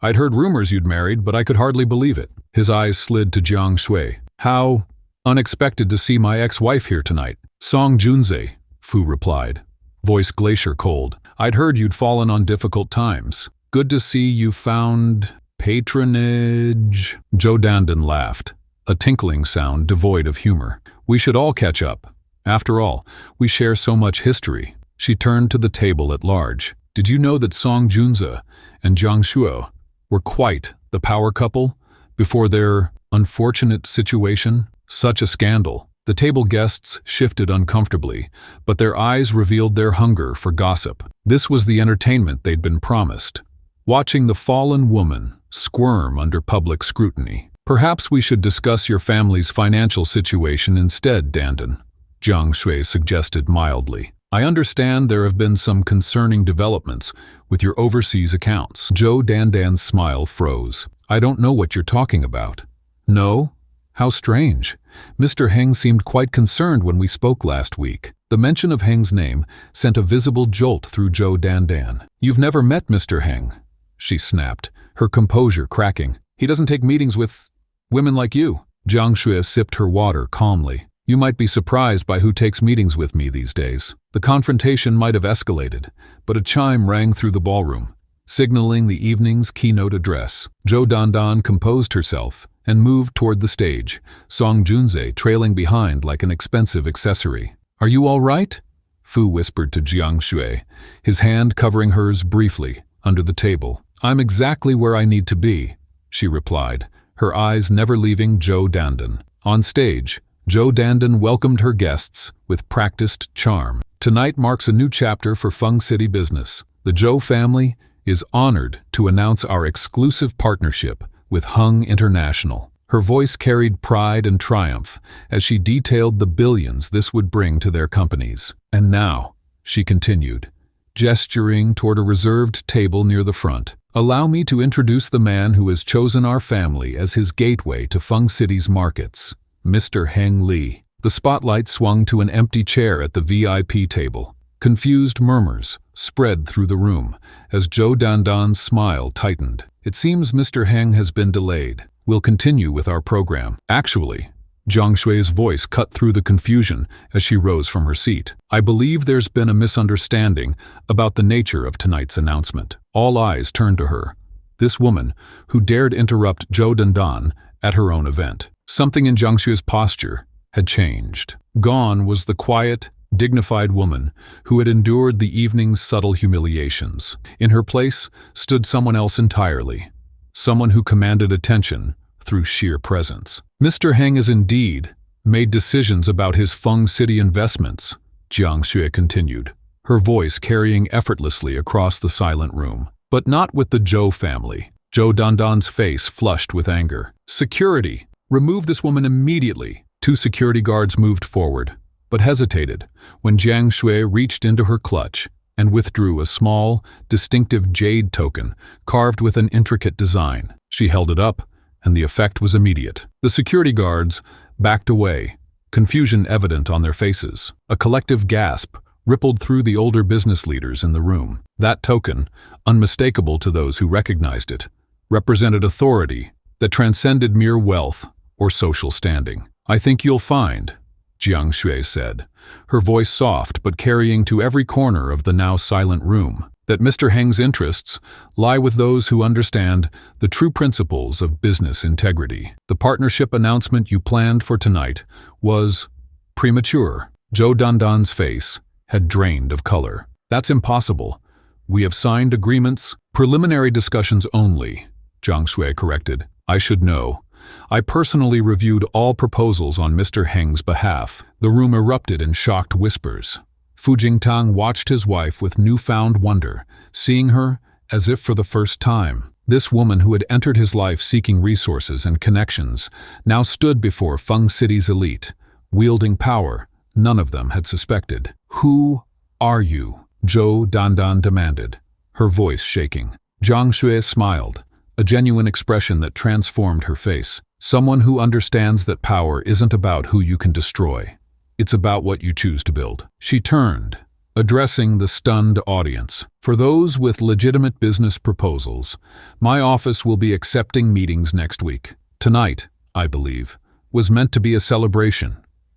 I'd heard rumors you'd married, but I could hardly believe it." His eyes slid to Jiang Shui. "How unexpected to see my ex-wife here tonight." "Song Junzi," Fu replied, voice glacier cold. "I'd heard you'd fallen on difficult times. Good to see you found patronage." Zhou Dandan laughed, a tinkling sound devoid of humor. "We should all catch up. After all, we share so much history." She turned to the table at large. "Did you know that Song Junzi and Jiang Shuo were quite the power couple before their unfortunate situation? Such a scandal." The table guests shifted uncomfortably, but their eyes revealed their hunger for gossip. This was the entertainment they'd been promised, watching the fallen woman squirm under public scrutiny. "Perhaps we should discuss your family's financial situation instead, Dandan," Jiang Shui suggested mildly. "I understand there have been some concerning developments with your overseas accounts." Zhou Dandan's smile froze. "I don't know what you're talking about." "No? How strange. Mr. Heng seemed quite concerned when we spoke last week." The mention of Heng's name sent a visible jolt through Zhou Dandan. "You've never met Mr. Heng," she snapped, her composure cracking. "He doesn't take meetings with women like you." Jiang Shui sipped her water calmly. "You might be surprised by who takes meetings with me these days." The confrontation might have escalated, but a chime rang through the ballroom, signaling the evening's keynote address. Zhou Dandan composed herself and moved toward the stage, Song Junzi trailing behind like an expensive accessory. "Are you all right?" Fu whispered to Jiang Shui, his hand covering hers briefly under the table. "I'm exactly where I need to be," she replied, her eyes never leaving Zhou Dandan. On stage, Zhou Dandan welcomed her guests with practiced charm. "Tonight marks a new chapter for Feng City business. The Zhou family is honored to announce our exclusive partnership with Hung International." Her voice carried pride and triumph as she detailed the billions this would bring to their companies. "And now," she continued, gesturing toward a reserved table near the front, "allow me to introduce the man who has chosen our family as his gateway to Feng City's markets, Mr. Heng Li." The spotlight swung to an empty chair at the VIP table. Confused murmurs spread through the room as Zhou Dandan's smile tightened. "It seems Mr. Heng has been delayed. We'll continue with our program." "Actually," Jiang Shui's voice cut through the confusion as she rose from her seat, "I believe there's been a misunderstanding about the nature of tonight's announcement." All eyes turned to her, this woman who dared interrupt Zhou Dandan at her own event. Something in Jiang Shui's posture had changed. Gone was the quiet, dignified woman who had endured the evening's subtle humiliations. In her place stood someone else entirely, someone who commanded attention through sheer presence. "Mr. Heng has indeed made decisions about his Feng City investments," Jiang Shui continued, her voice carrying effortlessly across the silent room. "But not with the Zhou family." Zhou Dandan's face flushed with anger. "Security! Remove this woman immediately!" Two security guards moved forward, but hesitated when Jiang Shui reached into her clutch and withdrew a small, distinctive jade token carved with an intricate design. She held it up, and the effect was immediate. The security guards backed away, confusion evident on their faces. A collective gasp rippled through the older business leaders in the room. That token, unmistakable to those who recognized it, represented authority that transcended mere wealth or social standing. "I think you'll find," Jiang Shui said, her voice soft but carrying to every corner of the now silent room, "that Mr. Heng's interests lie with those who understand the true principles of business integrity. The partnership announcement you planned for tonight was premature." Zhou Dandan's face had drained of color. "That's impossible. We have signed agreements." "Preliminary discussions only," Jiang Shui corrected. "I should know, I personally reviewed all proposals on Mr. Heng's behalf. The room erupted in shocked whispers. Fu Jingtang watched his wife with newfound wonder, seeing her as if for the first time. This woman who had entered his life seeking resources and connections now stood before Feng City's elite, wielding power none of them had suspected. "Who are you?" Zhou Dandan demanded, her voice shaking. Jiang Shui smiled, a genuine expression that transformed her face. "Someone who understands that power isn't about who you can destroy. It's about what you choose to build." She turned, addressing the stunned audience. "For those with legitimate business proposals, my office will be accepting meetings next week. Tonight, I believe, was meant to be a celebration.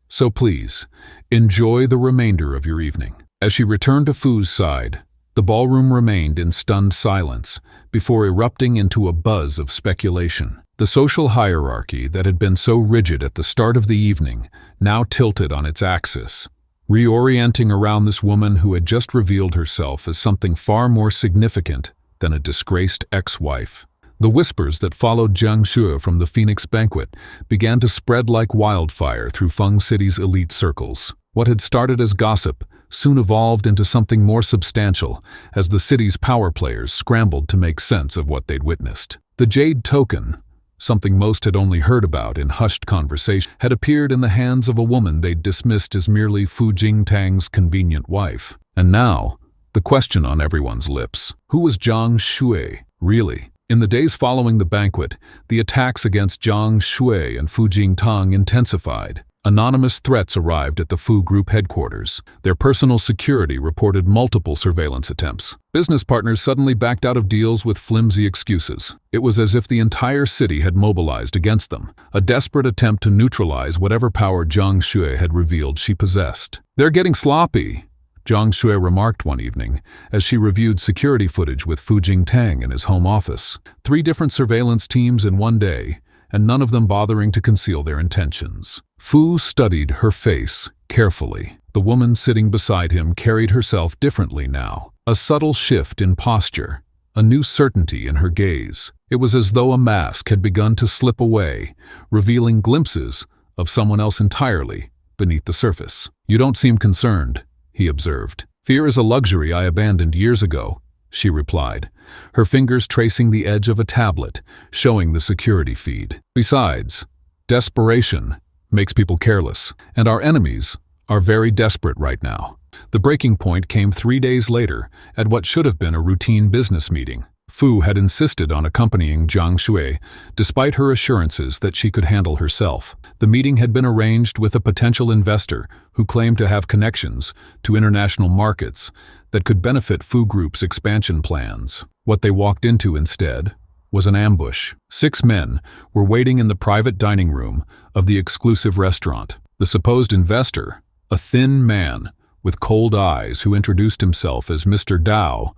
So please, enjoy the remainder of your evening." As she returned to Fu's side, the ballroom remained in stunned silence before erupting into a buzz of speculation. The social hierarchy that had been so rigid at the start of the evening now tilted on its axis, reorienting around this woman who had just revealed herself as something far more significant than a disgraced ex-wife. The whispers that followed Jiang Shui from the Phoenix banquet began to spread like wildfire through Feng City's elite circles. What had started as gossip soon evolved into something more substantial as the city's power players scrambled to make sense of what they'd witnessed. The jade token, something most had only heard about in hushed conversation, had appeared in the hands of a woman they'd dismissed as merely Fu Jingtang's convenient wife. And now, the question on everyone's lips: who was Jiang Shui, really? In the days following the banquet, the attacks against Jiang Shui and Fu Jingtang intensified. Anonymous threats arrived at the Fu Group headquarters. Their personal security reported multiple surveillance attempts. Business partners suddenly backed out of deals with flimsy excuses. It was as if the entire city had mobilized against them, a desperate attempt to neutralize whatever power Jiang Shui had revealed she possessed. "They're getting sloppy," Jiang Shui remarked one evening as she reviewed security footage with Fu Jingtang in his home office. 3 different surveillance teams in one day, and none of them bothering to conceal their intentions. Fu studied her face carefully. The woman sitting beside him carried herself differently now. A subtle shift in posture, a new certainty in her gaze. It was as though a mask had begun to slip away, revealing glimpses of someone else entirely beneath the surface. "You don't seem concerned," he observed. "Fear is a luxury I abandoned years ago," she replied, her fingers tracing the edge of a tablet, showing the security feed. "Besides, desperation makes people careless, and our enemies are very desperate right now." The breaking point came 3 days later at what should have been a routine business meeting. Fu had insisted on accompanying Jiang Shui, despite her assurances that she could handle herself. The meeting had been arranged with a potential investor who claimed to have connections to international markets that could benefit Fu Group's expansion plans. What they walked into instead was an ambush. 6 men were waiting in the private dining room of the exclusive restaurant. The supposed investor, a thin man with cold eyes who introduced himself as Mr. Dao,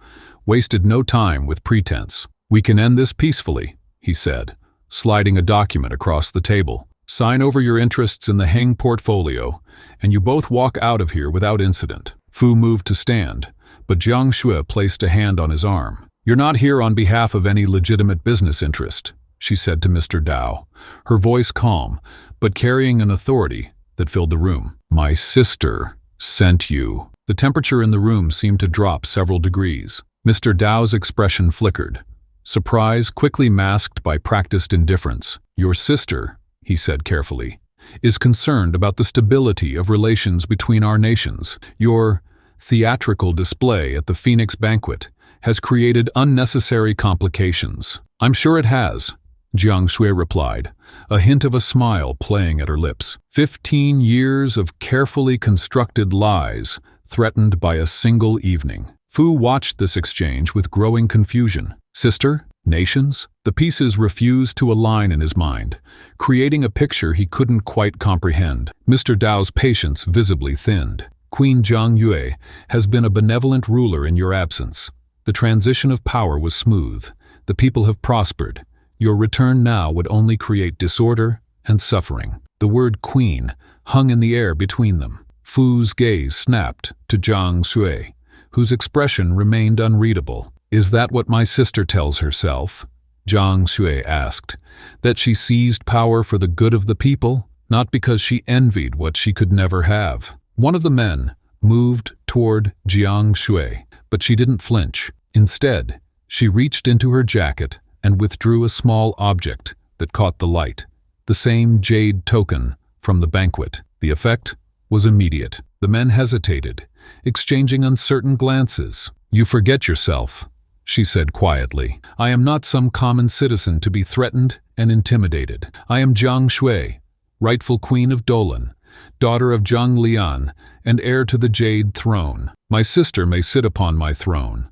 wasted no time with pretense. "We can end this peacefully," he said, sliding a document across the table. "Sign over your interests in the Heng portfolio, and you both walk out of here without incident." Fu moved to stand, but Jiang Shui placed a hand on his arm. "You're not here on behalf of any legitimate business interest," she said to Mr. Dao, her voice calm, but carrying an authority that filled the room. "My sister sent you." The temperature in the room seemed to drop several degrees. Mr. Dao's expression flickered, surprise quickly masked by practiced indifference. "Your sister," he said carefully, "is concerned about the stability of relations between our nations. Your theatrical display at the Phoenix banquet has created unnecessary complications." "I'm sure it has," Jiang Shui replied, a hint of a smile playing at her lips. 15 years of carefully constructed lies threatened by a single evening. Fu watched this exchange with growing confusion. Sister? Nations? The pieces refused to align in his mind, creating a picture he couldn't quite comprehend. Mr. Dao's patience visibly thinned. "Queen Zhang Yue has been a benevolent ruler in your absence. The transition of power was smooth. The people have prospered. Your return now would only create disorder and suffering." The word queen hung in the air between them. Fu's gaze snapped to Jiang Shui, whose expression remained unreadable. "Is that what my sister tells herself?" Jiang Shui asked. That she seized power for the good of the people, not because she envied what she could never have. One of the men moved toward Jiang Shui, but she didn't flinch. Instead, she reached into her jacket and withdrew a small object that caught the light, the same jade token from the banquet. The effect was immediate. The men hesitated, exchanging uncertain glances. "You forget yourself," she said quietly. "I am not some common citizen to be threatened and intimidated. I am Jiang Shui, rightful queen of Dolan, daughter of Zhang Lian, and heir to the Jade Throne. My sister may sit upon my throne,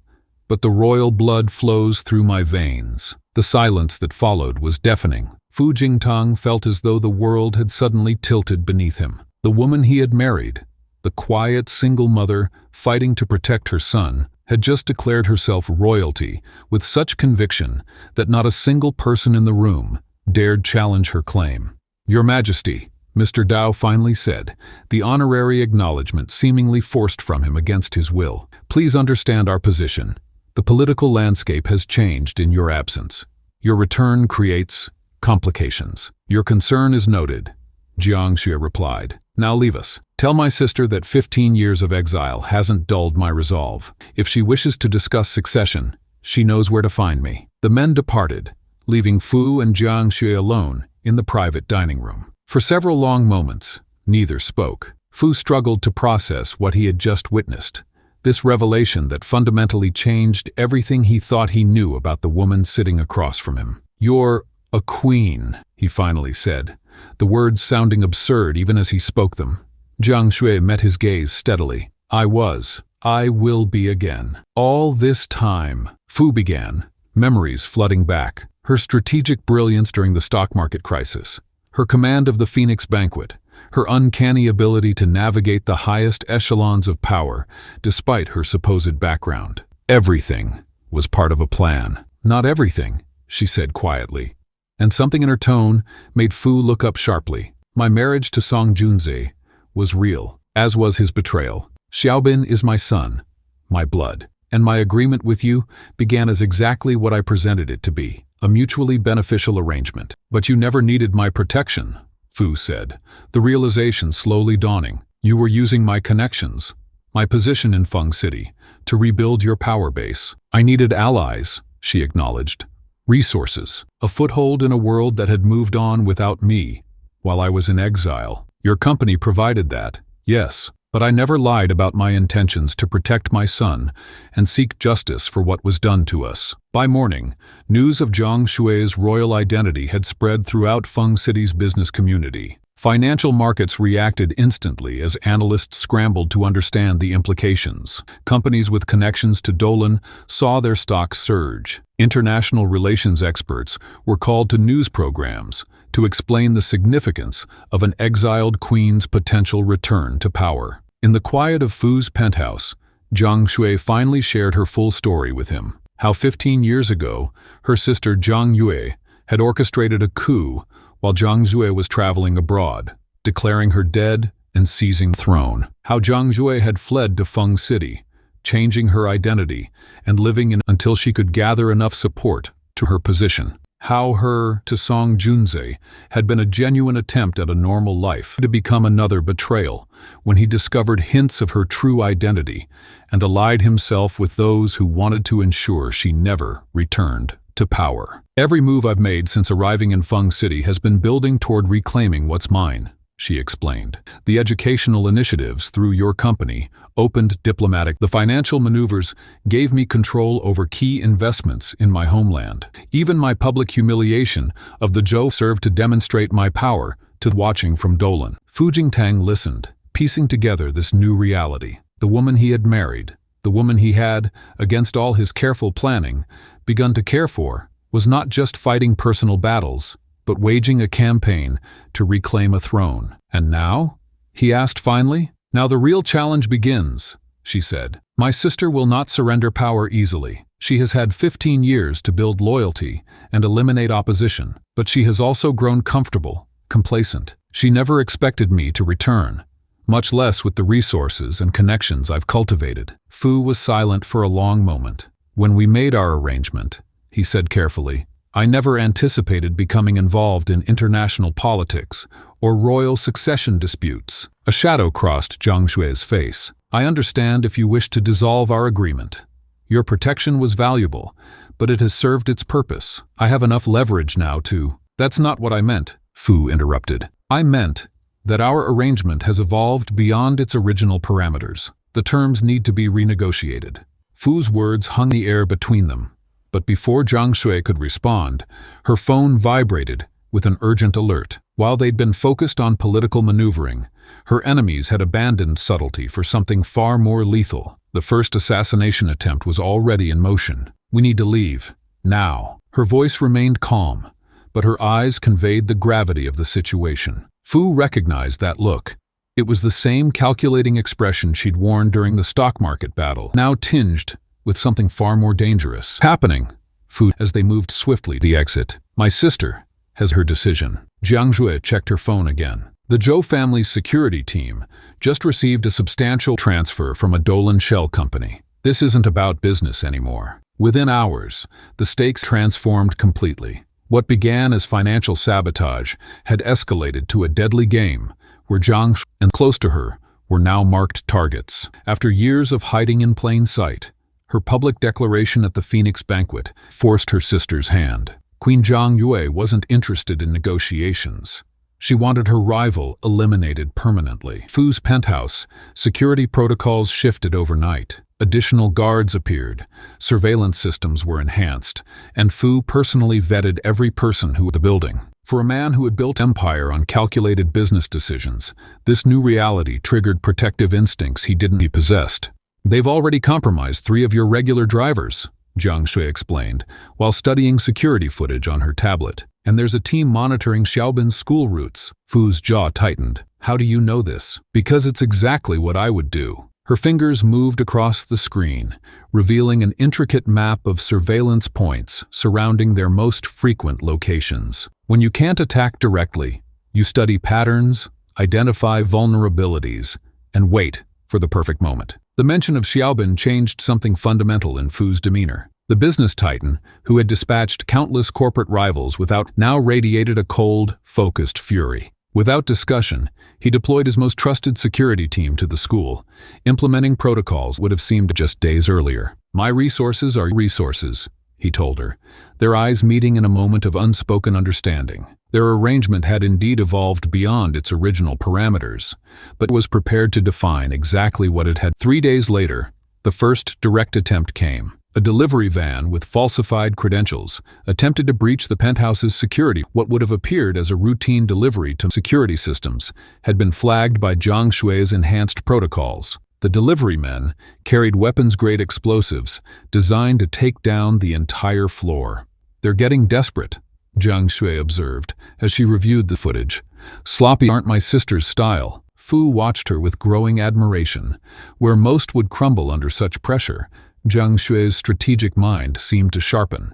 but the royal blood flows through my veins." The silence that followed was deafening. Fu Jingtang felt as though the world had suddenly tilted beneath him. The woman he had married, the quiet single mother fighting to protect her son, had just declared herself royalty with such conviction that not a single person in the room dared challenge her claim. "Your Majesty," Mr. Dao finally said, the honorary acknowledgement seemingly forced from him against his will. "Please understand our position. The political landscape has changed in your absence. Your return creates complications. Your concern is noted," Jiang Shui replied. "Now leave us. Tell my sister that 15 years of exile hasn't dulled my resolve. If she wishes to discuss succession, she knows where to find me." The men departed, leaving Fu and Jiang Shui alone in the private dining room. For several long moments, neither spoke. Fu struggled to process what he had just witnessed, this revelation that fundamentally changed everything he thought he knew about the woman sitting across from him. "You're a queen," he finally said, the words sounding absurd even as he spoke them. Jiang Shui met his gaze steadily. "I will be again. All this time," Fu began, memories flooding back. Her strategic brilliance during the stock market crisis, her command of the Phoenix banquet, her uncanny ability to navigate the highest echelons of power despite her supposed background. Everything was part of a plan. "Not everything," she said quietly, and something in her tone made Fu look up sharply. "My marriage to Song Junzi was real, as was his betrayal. Xiaobin is my son, my blood, and my agreement with you began as exactly what I presented it to be, a mutually beneficial arrangement. But you never needed my protection," Fu said, the realization slowly dawning. "You were using my connections, my position in Feng City, to rebuild your power base. I needed allies," she acknowledged. "Resources, a foothold in a world that had moved on without me, while I was in exile. Your company provided that, yes, but I never lied about my intentions to protect my son and seek justice for what was done to us." By morning, news of Jiang Shui's royal identity had spread throughout Feng City's business community. Financial markets reacted instantly as analysts scrambled to understand the implications. Companies with connections to Dolan saw their stocks surge. International relations experts were called to news programs to explain the significance of an exiled queen's potential return to power. In the quiet of Fu's penthouse, Jiang Shui finally shared her full story with him. How 15 years ago, her sister Zhang Yue had orchestrated a coup while Zhang Zhui was traveling abroad, declaring her dead and seizing the throne. How Zhang Zhui had fled to Feng City, changing her identity and living in until she could gather enough support to her position. How her to Song Junzi had been a genuine attempt at a normal life, to become another betrayal when he discovered hints of her true identity and allied himself with those who wanted to ensure she never returned to power. "Every move I've made since arriving in Feng City has been building toward reclaiming what's mine," she explained. "The educational initiatives through your company opened the financial maneuvers gave me control over key investments in my homeland. Even my public humiliation of the Zhou served to demonstrate my power to watching from Dolan." Fu Jingtang listened, piecing together this new reality. The woman he had married, the woman he had, against all his careful planning, begun to care for, was not just fighting personal battles, but waging a campaign to reclaim a throne. "And now?" he asked finally. "Now the real challenge begins," she said. "My sister will not surrender power easily. She has had 15 years to build loyalty and eliminate opposition, but she has also grown comfortable, complacent. She never expected me to return, much less with the resources and connections I've cultivated." Fu was silent for a long moment. "When we made our arrangement," he said carefully, I never anticipated becoming involved in international politics or royal succession disputes. A shadow crossed Jiang Shui's face. I understand if you wish to dissolve our agreement. Your protection was valuable, but it has served its purpose. I have enough leverage now to— That's not what I meant, Fu interrupted. I meant that our arrangement has evolved beyond its original parameters. The terms need to be renegotiated. Fu's words hung the air between them, but before Jiang Shui could respond, her phone vibrated with an urgent alert. While they'd been focused on political maneuvering, her enemies had abandoned subtlety for something far more lethal. The first assassination attempt was already in motion. We need to leave, now. Her voice remained calm, but her eyes conveyed the gravity of the situation. Fu recognized that look. It was the same calculating expression she'd worn during the stock market battle, now tinged with something far more dangerous. Happening, Fu, as they moved swiftly to the exit. My sister has her decision. Jiang Shui checked her phone again. The Zhou family's security team just received a substantial transfer from a Dolan shell company. This isn't about business anymore. Within hours, the stakes transformed completely. What began as financial sabotage had escalated to a deadly game, where Jiang Shui and close to her were now marked targets. After years of hiding in plain sight, her public declaration at the Phoenix banquet forced her sister's hand. Queen Zhang Yue wasn't interested in negotiations. She wanted her rival eliminated permanently. Fu's penthouse, security protocols shifted overnight. Additional guards appeared, surveillance systems were enhanced, and Fu personally vetted every person who was in the building. For a man who had built an empire on calculated business decisions, this new reality triggered protective instincts he didn't possess. They've already compromised 3 of your regular drivers, Jiang Shui explained, while studying security footage on her tablet. And there's a team monitoring Xiaobin's school routes. Fu's jaw tightened. How do you know this? Because it's exactly what I would do. Her fingers moved across the screen, revealing an intricate map of surveillance points surrounding their most frequent locations. When you can't attack directly, you study patterns, identify vulnerabilities, and wait for the perfect moment. The mention of Xiaobin changed something fundamental in Fu's demeanor. The business titan, who had dispatched countless corporate rivals now radiated a cold, focused fury. Without discussion, he deployed his most trusted security team to the school, implementing protocols would have seemed just days earlier. My resources are resources, he told her, their eyes meeting in a moment of unspoken understanding. Their arrangement had indeed evolved beyond its original parameters, but was prepared to define exactly what it had. 3 days later, the first direct attempt came. A delivery van with falsified credentials attempted to breach the penthouse's security. What would have appeared as a routine delivery to security systems had been flagged by Jiang Shui's enhanced protocols. The delivery men carried weapons-grade explosives designed to take down the entire floor. They're getting desperate, Jiang Shui observed as she reviewed the footage. Sloppy aren't my sister's style. Fu watched her with growing admiration. Where most would crumble under such pressure, Jiang Shui's strategic mind seemed to sharpen.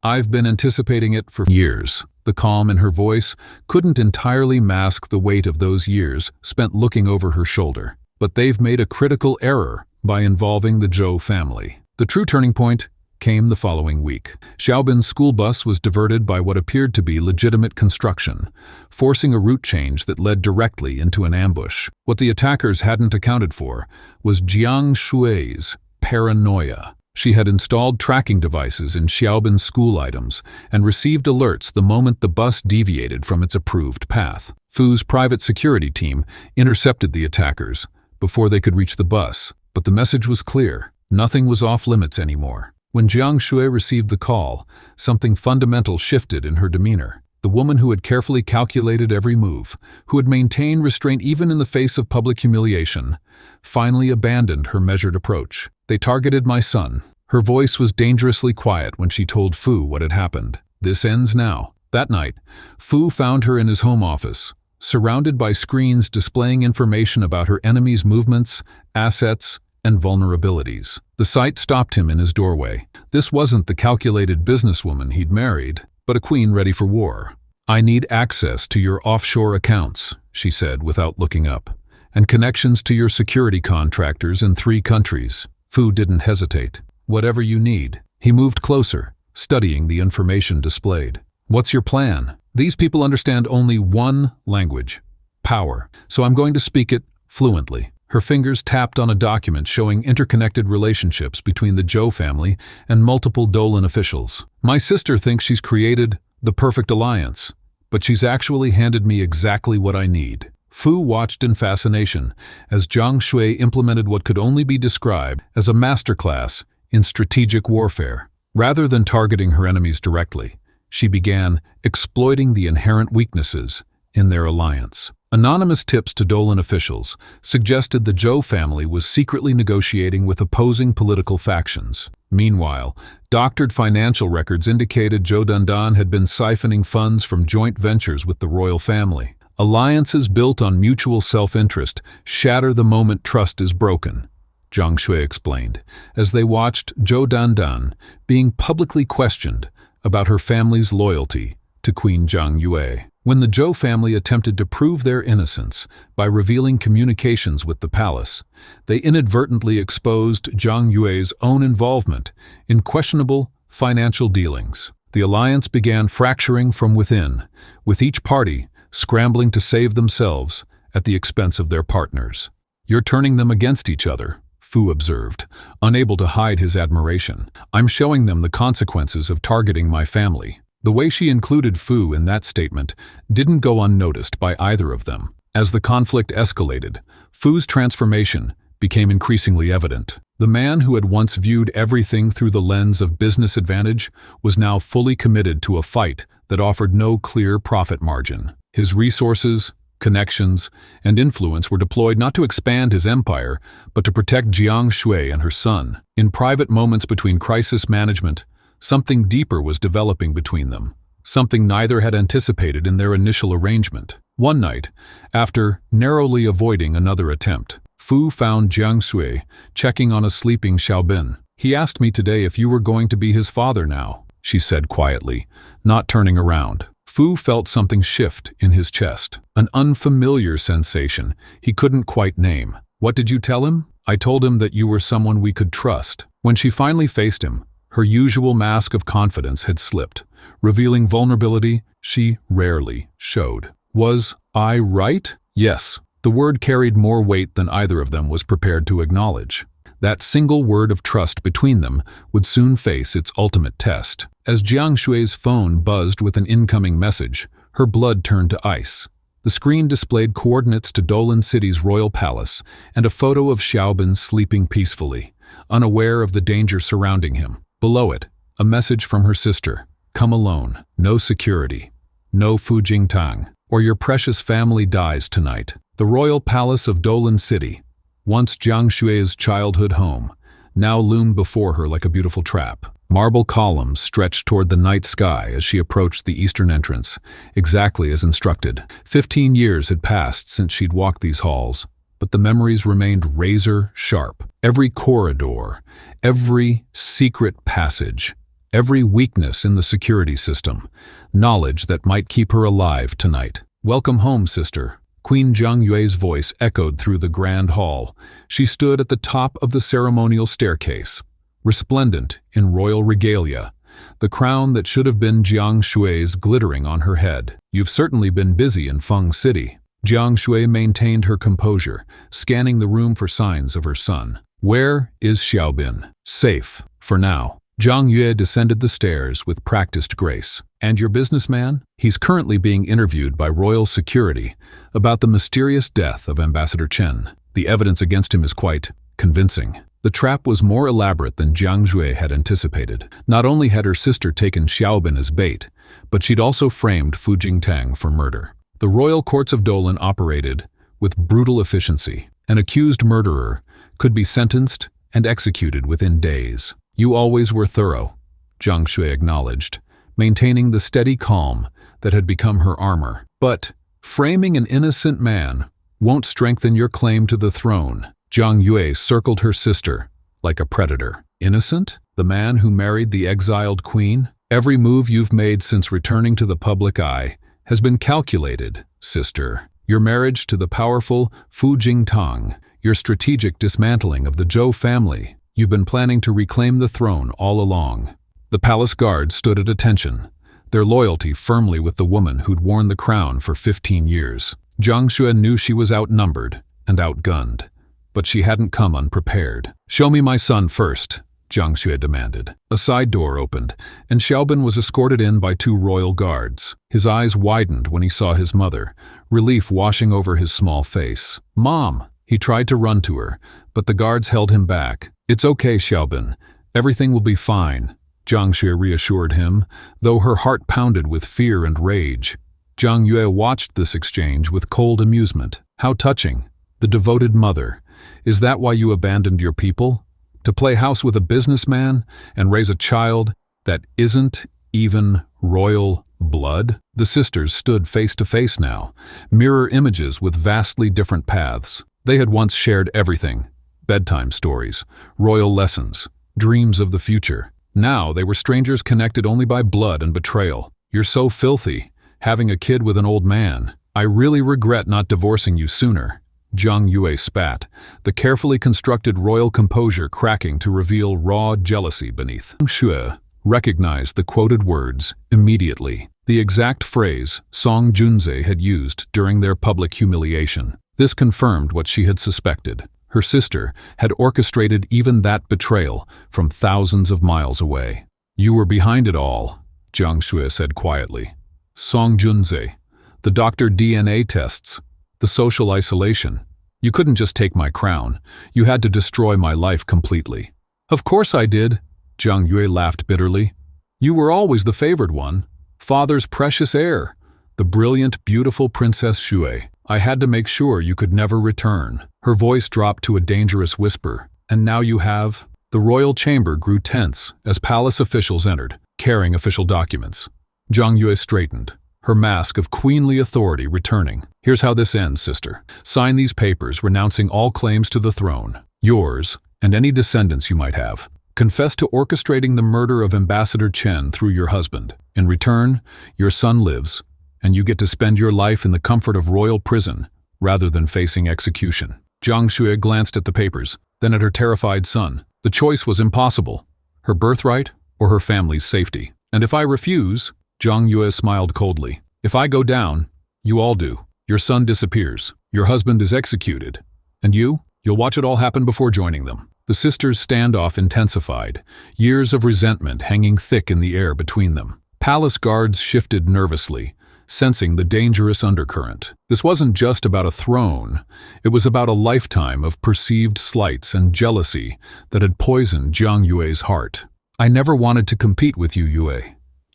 I've been anticipating it for years. The calm in her voice couldn't entirely mask the weight of those years spent looking over her shoulder. But they've made a critical error by involving the Zhou family. The true turning point came the following week. Xiaobin's school bus was diverted by what appeared to be legitimate construction, forcing a route change that led directly into an ambush. What the attackers hadn't accounted for was Jiang Shui's paranoia. She had installed tracking devices in Xiaobin's school items and received alerts the moment the bus deviated from its approved path. Fu's private security team intercepted the attackers before they could reach the bus, but the message was clear. Nothing was off limits anymore. When Jiang Shui received the call, something fundamental shifted in her demeanor. The woman who had carefully calculated every move, who had maintained restraint even in the face of public humiliation, finally abandoned her measured approach. They targeted my son. Her voice was dangerously quiet when she told Fu what had happened. This ends now. That night, Fu found her in his home office, surrounded by screens displaying information about her enemy's movements, assets, and vulnerabilities. The sight stopped him in his doorway. This wasn't the calculated businesswoman he'd married, but a queen ready for war. I need access to your offshore accounts, she said without looking up, and connections to your security contractors in 3 countries. Fu didn't hesitate. Whatever you need. He moved closer, studying the information displayed. What's your plan? These people understand only one language: power, so I'm going to speak it fluently. Her fingers tapped on a document showing interconnected relationships between the Zhou family and multiple Dolan officials. My sister thinks she's created the perfect alliance, but she's actually handed me exactly what I need. Fu watched in fascination as Jiang Shui implemented what could only be described as a masterclass in strategic warfare. Rather than targeting her enemies directly, she began exploiting the inherent weaknesses in their alliance. Anonymous tips to Dolan officials suggested the Zhou family was secretly negotiating with opposing political factions. Meanwhile, doctored financial records indicated Zhou Dandan had been siphoning funds from joint ventures with the royal family. Alliances built on mutual self-interest shatter the moment trust is broken, Jiang Shui explained, as they watched Zhou Dandan being publicly questioned about her family's loyalty to Queen Jiang Yue. When the Zhou family attempted to prove their innocence by revealing communications with the palace, they inadvertently exposed Jiang Yue's own involvement in questionable financial dealings. The alliance began fracturing from within, with each party scrambling to save themselves at the expense of their partners. You're turning them against each other, Fu observed, unable to hide his admiration. I'm showing them the consequences of targeting my family. The way she included Fu in that statement didn't go unnoticed by either of them. As the conflict escalated, Fu's transformation became increasingly evident. The man who had once viewed everything through the lens of business advantage was now fully committed to a fight that offered no clear profit margin. His resources, connections, and influence were deployed not to expand his empire, but to protect Jiang Shui and her son. In private moments between crisis management, something deeper was developing between them, something neither had anticipated in their initial arrangement. One night, after narrowly avoiding another attempt, Fu found Jiang Shui checking on a sleeping Xiaobin. He asked me today if you were going to be his father now, she said quietly, not turning around. Fu felt something shift in his chest, an unfamiliar sensation he couldn't quite name. What did you tell him? I told him that you were someone we could trust. When she finally faced him, her usual mask of confidence had slipped, revealing vulnerability she rarely showed. Was I right? Yes. The word carried more weight than either of them was prepared to acknowledge. That single word of trust between them would soon face its ultimate test. As Jiang Shui's phone buzzed with an incoming message, her blood turned to ice. The screen displayed coordinates to Dolan City's royal palace and a photo of Xiaobin sleeping peacefully, unaware of the danger surrounding him. Below it, a message from her sister: "Come alone, no security, no Fu Jingtang, or your precious family dies tonight." The royal palace of Dolan City, once Jiang Shui's childhood home, now loomed before her like a beautiful trap. Marble columns stretched toward the night sky as she approached the eastern entrance, exactly as instructed. 15 years had passed since she'd walked these halls, but the memories remained razor-sharp. Every corridor, every secret passage, every weakness in the security system, knowledge that might keep her alive tonight. "Welcome home, sister." Queen Jiang Yue's voice echoed through the grand hall. She stood at the top of the ceremonial staircase, resplendent in royal regalia, the crown that should have been Jiang Shui's glittering on her head. "You've certainly been busy in Feng City." Jiang Shui maintained her composure, scanning the room for signs of her son. "Where is Xiaobin?" "Safe, for now." Jiang Yue descended the stairs with practiced grace. "And your businessman?" "He's currently being interviewed by royal security about the mysterious death of Ambassador Chen. The evidence against him is quite convincing." The trap was more elaborate than Jiang Shui had anticipated. Not only had her sister taken Xiaobin as bait, but she'd also framed Fu Jingtang for murder. The royal courts of Dolan operated with brutal efficiency. An accused murderer could be sentenced and executed within days. "You always were thorough," Jiang Shui acknowledged, maintaining the steady calm that had become her armor. "But framing an innocent man won't strengthen your claim to the throne." Jiang Yue circled her sister like a predator. "Innocent? The man who married the exiled queen? Every move you've made since returning to the public eye has been calculated, sister. Your marriage to the powerful Fu Jingtang, your strategic dismantling of the Zhou family. You've been planning to reclaim the throne all along." The palace guards stood at attention, their loyalty firmly with the woman who'd worn the crown for 15 years. Jiang Xue knew she was outnumbered and outgunned, but she hadn't come unprepared. "Show me my son first," Jiang Xue demanded. A side door opened, and Xiaobin was escorted in by 2 royal guards. His eyes widened when he saw his mother, relief washing over his small face. "Mom!" He tried to run to her, but the guards held him back. "It's okay, Xiaobin. Everything will be fine," Jiang Xue reassured him, though her heart pounded with fear and rage. Jiang Yue watched this exchange with cold amusement. How touching. The devoted mother. Is that why you abandoned your people? To play house with a businessman and raise a child that isn't even royal blood? The sisters stood face to face now, mirror images with vastly different paths. They had once shared everything: bedtime stories, royal lessons, dreams of the future. Now they were strangers connected only by blood and betrayal. "You're so filthy, having a kid with an old man. I really regret not divorcing you sooner." Jiang Yue spat, the carefully constructed royal composure cracking to reveal raw jealousy beneath. Jiang Xue recognized the quoted words immediately, the exact phrase Song Junze had used during their public humiliation. This confirmed what she had suspected. Her sister had orchestrated even that betrayal from thousands of miles away. "You were behind it all," Jiang Xue said quietly. "Song Junze, the doctor DNA tests, the social isolation. You couldn't just take my crown. You had to destroy my life completely." "Of course I did," Jiang Yue laughed bitterly. "You were always the favored one, father's precious heir, the brilliant, beautiful Princess Xue. I had to make sure you could never return." Her voice dropped to a dangerous whisper. "And now you have—" The royal chamber grew tense as palace officials entered, carrying official documents. Jiang Yue straightened, her mask of queenly authority returning. "Here's how this ends, sister. Sign these papers renouncing all claims to the throne, yours and any descendants you might have. Confess to orchestrating the murder of Ambassador Chen through your husband. In return, your son lives, and you get to spend your life in the comfort of royal prison rather than facing execution." Jiang Xue glanced at the papers, then at her terrified son. The choice was impossible: her birthright or her family's safety. "And if I refuse," Jiang Yue smiled coldly, "if I go down, you all do. Your son disappears, your husband is executed, and you'll watch it all happen before joining them." The sisters' standoff intensified, years of resentment hanging thick in the air between them. Palace guards shifted nervously, sensing the dangerous undercurrent. This wasn't just about a throne, it was about a lifetime of perceived slights and jealousy that had poisoned Jiang Yue's heart. "I never wanted to compete with you, Yue,"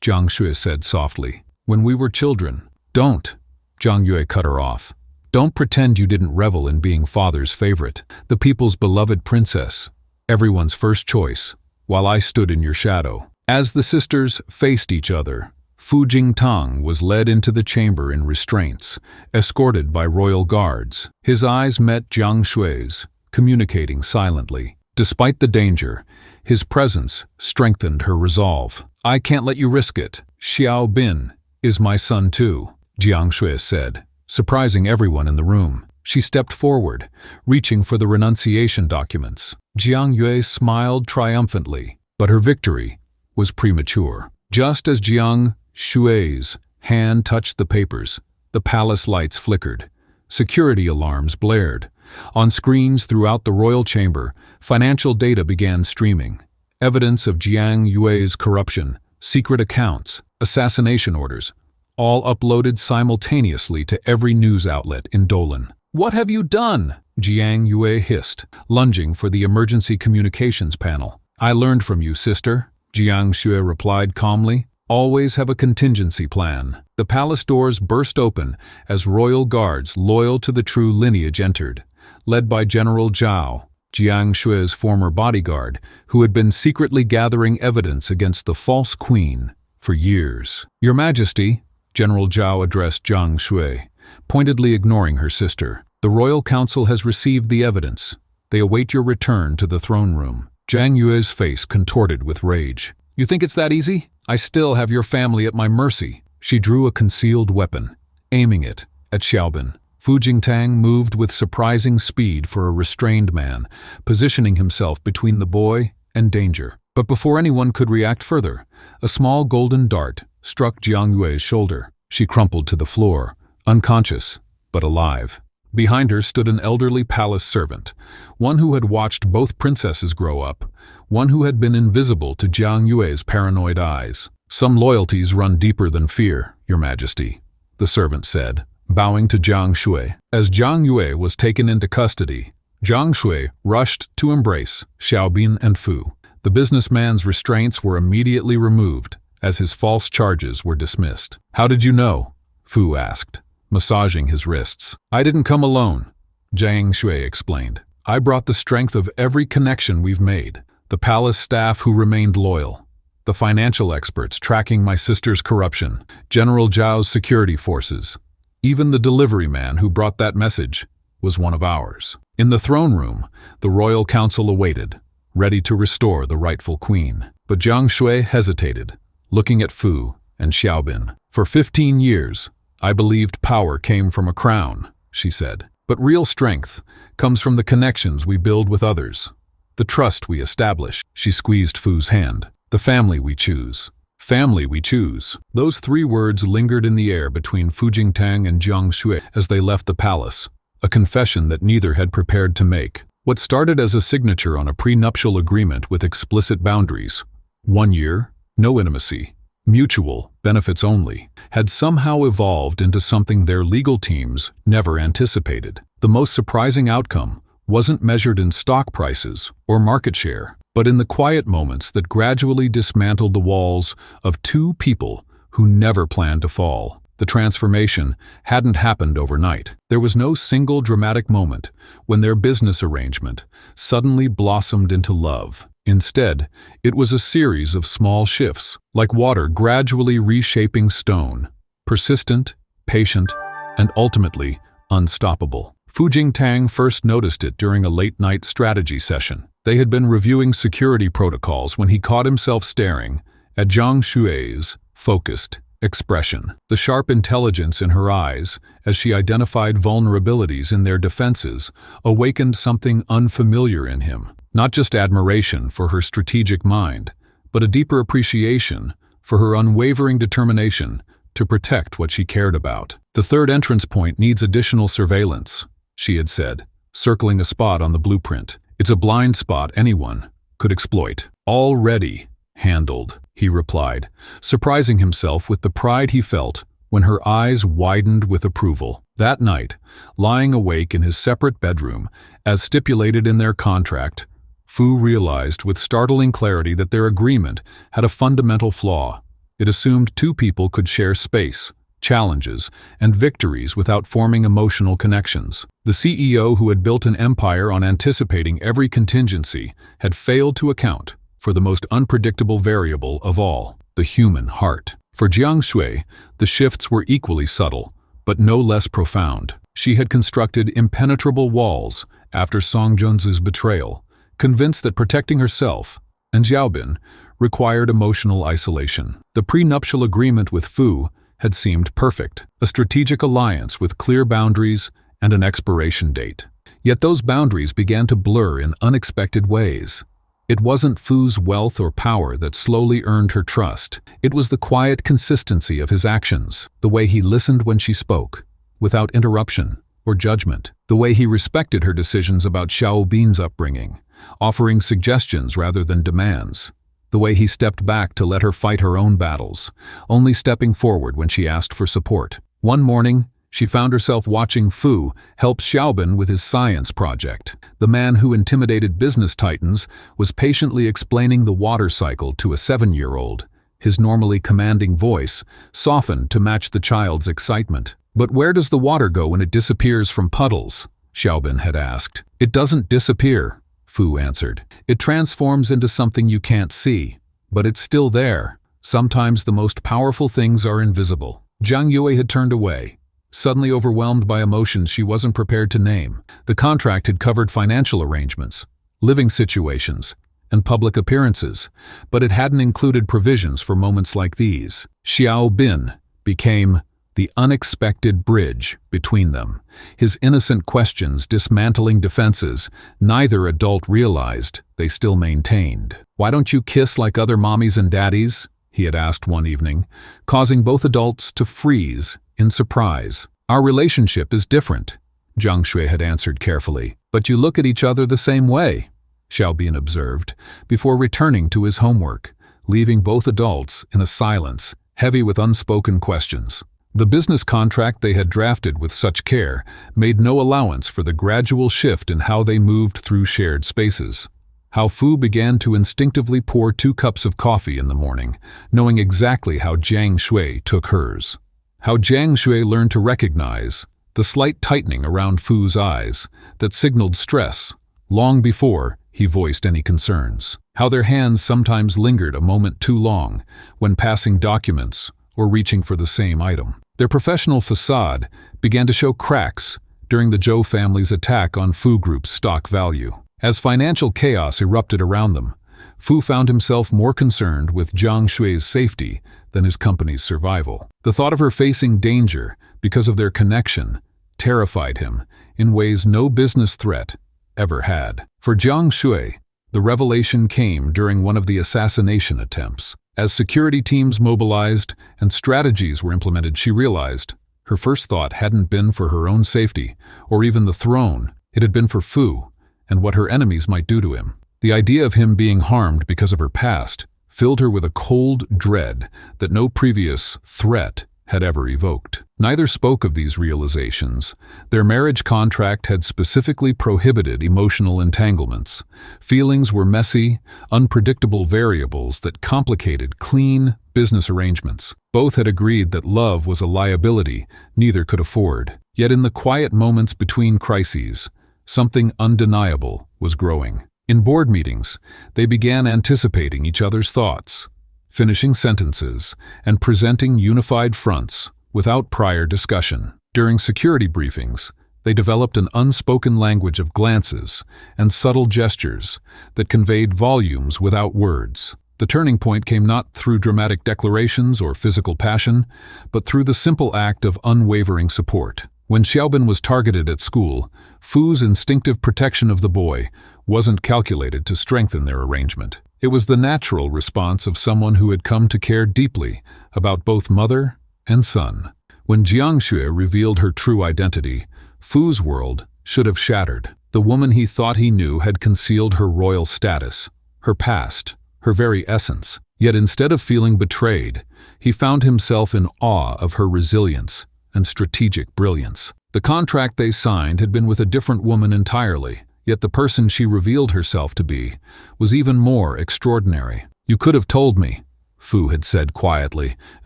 Jiang Xue said softly. "When we were children." "Don't," Jiang Yue cut her off. "Don't pretend you didn't revel in being father's favorite, the people's beloved princess, everyone's first choice, while I stood in your shadow." As the sisters faced each other, Fu Jingtang was led into the chamber in restraints, escorted by royal guards. His eyes met Jiang Xue's, communicating silently. Despite the danger, his presence strengthened her resolve. "I can't let you risk it. Xiao Bin is my son too," Jiang Xue said, surprising everyone in the room. She stepped forward, reaching for the renunciation documents. Jiang Yue smiled triumphantly, but her victory was premature. Just as Jiang Xue's hand touched the papers, the palace lights flickered. Security alarms blared. On screens throughout the royal chamber, financial data began streaming. Evidence of Jiang Yue's corruption, secret accounts, assassination orders, all uploaded simultaneously to every news outlet in Dolan. "What have you done?" Jiang Yue hissed, lunging for the emergency communications panel. "I learned from you, sister," Jiang Xue replied calmly. "Always have a contingency plan." The palace doors burst open as royal guards loyal to the true lineage entered, led by General Zhao, Jiang Xue's former bodyguard, who had been secretly gathering evidence against the false queen for years. "Your Majesty," General Zhao addressed Jiang Xue, pointedly ignoring her sister. "The royal council has received the evidence. They await your return to the throne room." Jiang Yue's face contorted with rage. "You think it's that easy? I still have your family at my mercy." She drew a concealed weapon, aiming it at Xiaobin. Fu Jingtang moved with surprising speed for a restrained man, positioning himself between the boy and danger. But before anyone could react further, a small golden dart struck Jiang Yue's shoulder. She crumpled to the floor, unconscious, but alive. Behind her stood an elderly palace servant, one who had watched both princesses grow up, one who had been invisible to Jiang Yue's paranoid eyes. "Some loyalties run deeper than fear, Your Majesty," the servant said, bowing to Jiang Shui. As Jiang Yue was taken into custody, Jiang Shui rushed to embrace Xiaobin and Fu. The businessman's restraints were immediately removed as his false charges were dismissed. "How did you know?" Fu asked, massaging his wrists. "I didn't come alone," Jiang Shui explained. "I brought the strength of every connection we've made. The palace staff who remained loyal, the financial experts tracking my sister's corruption, General Zhao's security forces. Even the delivery man who brought that message was one of ours." In the throne room, the royal council awaited, ready to restore the rightful queen. But Jiang Shui hesitated, looking at Fu and Xiaobin. "For 15 years, I believed power came from a crown," she said. "But real strength comes from the connections we build with others, the trust we establish." She squeezed Fu's hand. "The family we choose. Family we choose." Those 3 words lingered in the air between Fu Jingtang and Jiang Shui as they left the palace, a confession that neither had prepared to make. What started as a signature on a prenuptial agreement with explicit boundaries, 1 year, no intimacy, mutual, benefits only, had somehow evolved into something their legal teams never anticipated. The most surprising outcome wasn't measured in stock prices or market share, but in the quiet moments that gradually dismantled the walls of 2 people who never planned to fall. The transformation hadn't happened overnight. There was no single dramatic moment when their business arrangement suddenly blossomed into love. Instead, it was a series of small shifts, like water gradually reshaping stone, persistent, patient, and ultimately unstoppable. Fu Jingtang first noticed it during a late-night strategy session. They had been reviewing security protocols when he caught himself staring at Jiang Shui's focused expression. The sharp intelligence in her eyes, as she identified vulnerabilities in their defenses, awakened something unfamiliar in him. Not just admiration for her strategic mind, but a deeper appreciation for her unwavering determination to protect what she cared about. "The third entrance point needs additional surveillance," she had said, circling a spot on the blueprint. "It's a blind spot anyone could exploit." "Already handled," he replied, surprising himself with the pride he felt when her eyes widened with approval. That night, lying awake in his separate bedroom, as stipulated in their contract, Fu realized with startling clarity that their agreement had a fundamental flaw. It assumed 2 people could share space, challenges, and victories without forming emotional connections. The CEO who had built an empire on anticipating every contingency had failed to account for the most unpredictable variable of all, the human heart. For Jiang Shui, the shifts were equally subtle, but no less profound. She had constructed impenetrable walls after Song Junzu's betrayal, convinced that protecting herself and Xiaobin required emotional isolation. The prenuptial agreement with Fu had seemed perfect, a strategic alliance with clear boundaries and an expiration date. Yet those boundaries began to blur in unexpected ways. It wasn't Fu's wealth or power that slowly earned her trust. It was the quiet consistency of his actions, the way he listened when she spoke, without interruption or judgment, the way he respected her decisions about Xiaobin's upbringing, offering suggestions rather than demands, the way he stepped back to let her fight her own battles, only stepping forward when she asked for support. One morning, she found herself watching Fu help Xiaobin with his science project. The man who intimidated business titans was patiently explaining the water cycle to a 7-year-old, his normally commanding voice softened to match the child's excitement. "But where does the water go when it disappears from puddles?" Xiaobin had asked. "It doesn't disappear," Fu answered. "It transforms into something you can't see, but it's still there. Sometimes the most powerful things are invisible." Jiang Yue had turned away, suddenly overwhelmed by emotions she wasn't prepared to name. The contract had covered financial arrangements, living situations, and public appearances, but it hadn't included provisions for moments like these. Xiao Bin became the unexpected bridge between them. His innocent questions dismantling defenses neither adult realized they still maintained. "Why don't you kiss like other mommies and daddies?" he had asked one evening, causing both adults to freeze in surprise. "Our relationship is different," Jiang Shui had answered carefully. "But you look at each other the same way," Xiaobin observed, before returning to his homework, leaving both adults in a silence heavy with unspoken questions. The business contract they had drafted with such care made no allowance for the gradual shift in how they moved through shared spaces. How Fu began to instinctively pour 2 cups of coffee in the morning, knowing exactly how Jiang Shui took hers. How Jiang Shui learned to recognize the slight tightening around Fu's eyes that signaled stress long before he voiced any concerns. How their hands sometimes lingered a moment too long when passing documents or reaching for the same item. Their professional facade began to show cracks during the Zhou family's attack on Fu Group's stock value. As financial chaos erupted around them, Fu found himself more concerned with Jiang Shui's safety than his company's survival. The thought of her facing danger because of their connection terrified him in ways no business threat ever had. For Jiang Shui, the revelation came during one of the assassination attempts. As security teams mobilized and strategies were implemented, she realized her first thought hadn't been for her own safety or even the throne. It had been for Fu and what her enemies might do to him. The idea of him being harmed because of her past filled her with a cold dread that no previous threat had ever evoked. Neither spoke of these realizations. Their marriage contract had specifically prohibited emotional entanglements. Feelings were messy, unpredictable variables that complicated clean business arrangements. Both had agreed that love was a liability neither could afford. Yet in the quiet moments between crises, something undeniable was growing. In board meetings, they began anticipating each other's thoughts, finishing sentences, and presenting unified fronts without prior discussion. During security briefings, they developed an unspoken language of glances and subtle gestures that conveyed volumes without words. The turning point came not through dramatic declarations or physical passion, but through the simple act of unwavering support. When Xiaobin was targeted at school, Fu's instinctive protection of the boy wasn't calculated to strengthen their arrangement. It was the natural response of someone who had come to care deeply about both mother and son. When Jiang Shui revealed her true identity, Fu's world should have shattered. The woman he thought he knew had concealed her royal status, her past, her very essence. Yet instead of feeling betrayed, he found himself in awe of her resilience and strategic brilliance. The contract they signed had been with a different woman entirely, yet the person she revealed herself to be was even more extraordinary. "You could have told me," Fu had said quietly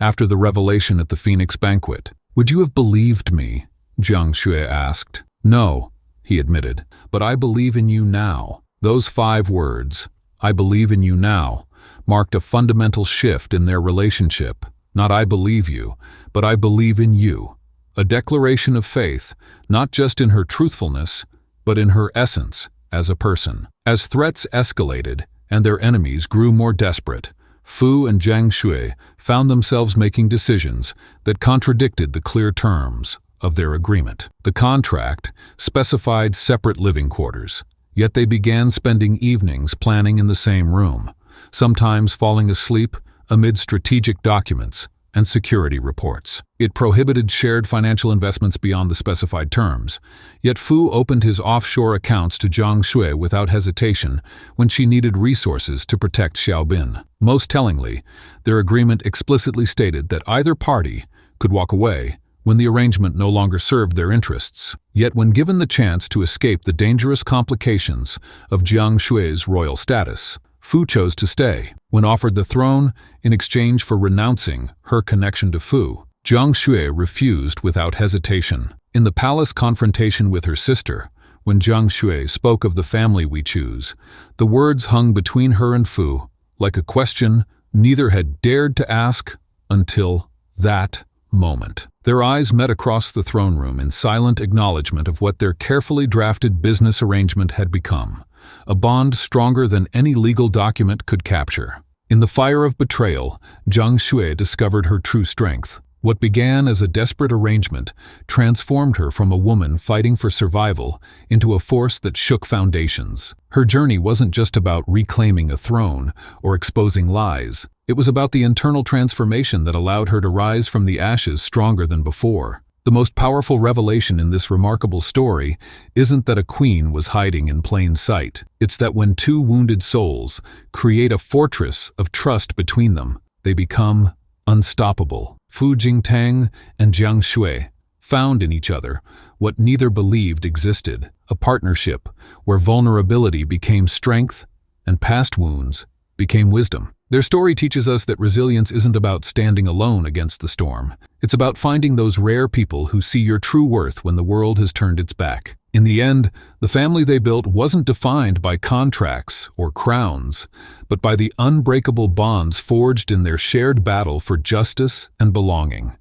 after the revelation at the Phoenix banquet. "Would you have believed me?" Jiang Shui asked. "No," he admitted, "but I believe in you now." Those 5 words, "I believe in you now," marked a fundamental shift in their relationship. Not "I believe you," but "I believe in you." A declaration of faith, not just in her truthfulness, but in her essence as a person. As threats escalated and their enemies grew more desperate, Fu and Jiang Shui found themselves making decisions that contradicted the clear terms of their agreement. The contract specified separate living quarters, yet they began spending evenings planning in the same room, sometimes falling asleep amid strategic documents and security reports. It prohibited shared financial investments beyond the specified terms, yet Fu opened his offshore accounts to Jiang Shui without hesitation when she needed resources to protect Xiaobin. Most tellingly, their agreement explicitly stated that either party could walk away when the arrangement no longer served their interests. Yet when given the chance to escape the dangerous complications of Jiang Shui's royal status, Fu chose to stay. When offered the throne in exchange for renouncing her connection to Fu, Jiang Shui refused without hesitation. In the palace confrontation with her sister, when Jiang Shui spoke of the family we choose, the words hung between her and Fu like a question neither had dared to ask until that moment. Their eyes met across the throne room in silent acknowledgement of what their carefully drafted business arrangement had become. A bond stronger than any legal document could capture. In the fire of betrayal, Jiang Shui discovered her true strength. What began as a desperate arrangement transformed her from a woman fighting for survival into a force that shook foundations. Her journey wasn't just about reclaiming a throne or exposing lies. It was about the internal transformation that allowed her to rise from the ashes stronger than before. The most powerful revelation in this remarkable story isn't that a queen was hiding in plain sight. It's that when two wounded souls create a fortress of trust between them, they become unstoppable. Fu Jingtang and Jiang Shui found in each other what neither believed existed, a partnership where vulnerability became strength and past wounds became wisdom. Their story teaches us that resilience isn't about standing alone against the storm. It's about finding those rare people who see your true worth when the world has turned its back. In the end, the family they built wasn't defined by contracts or crowns, but by the unbreakable bonds forged in their shared battle for justice and belonging.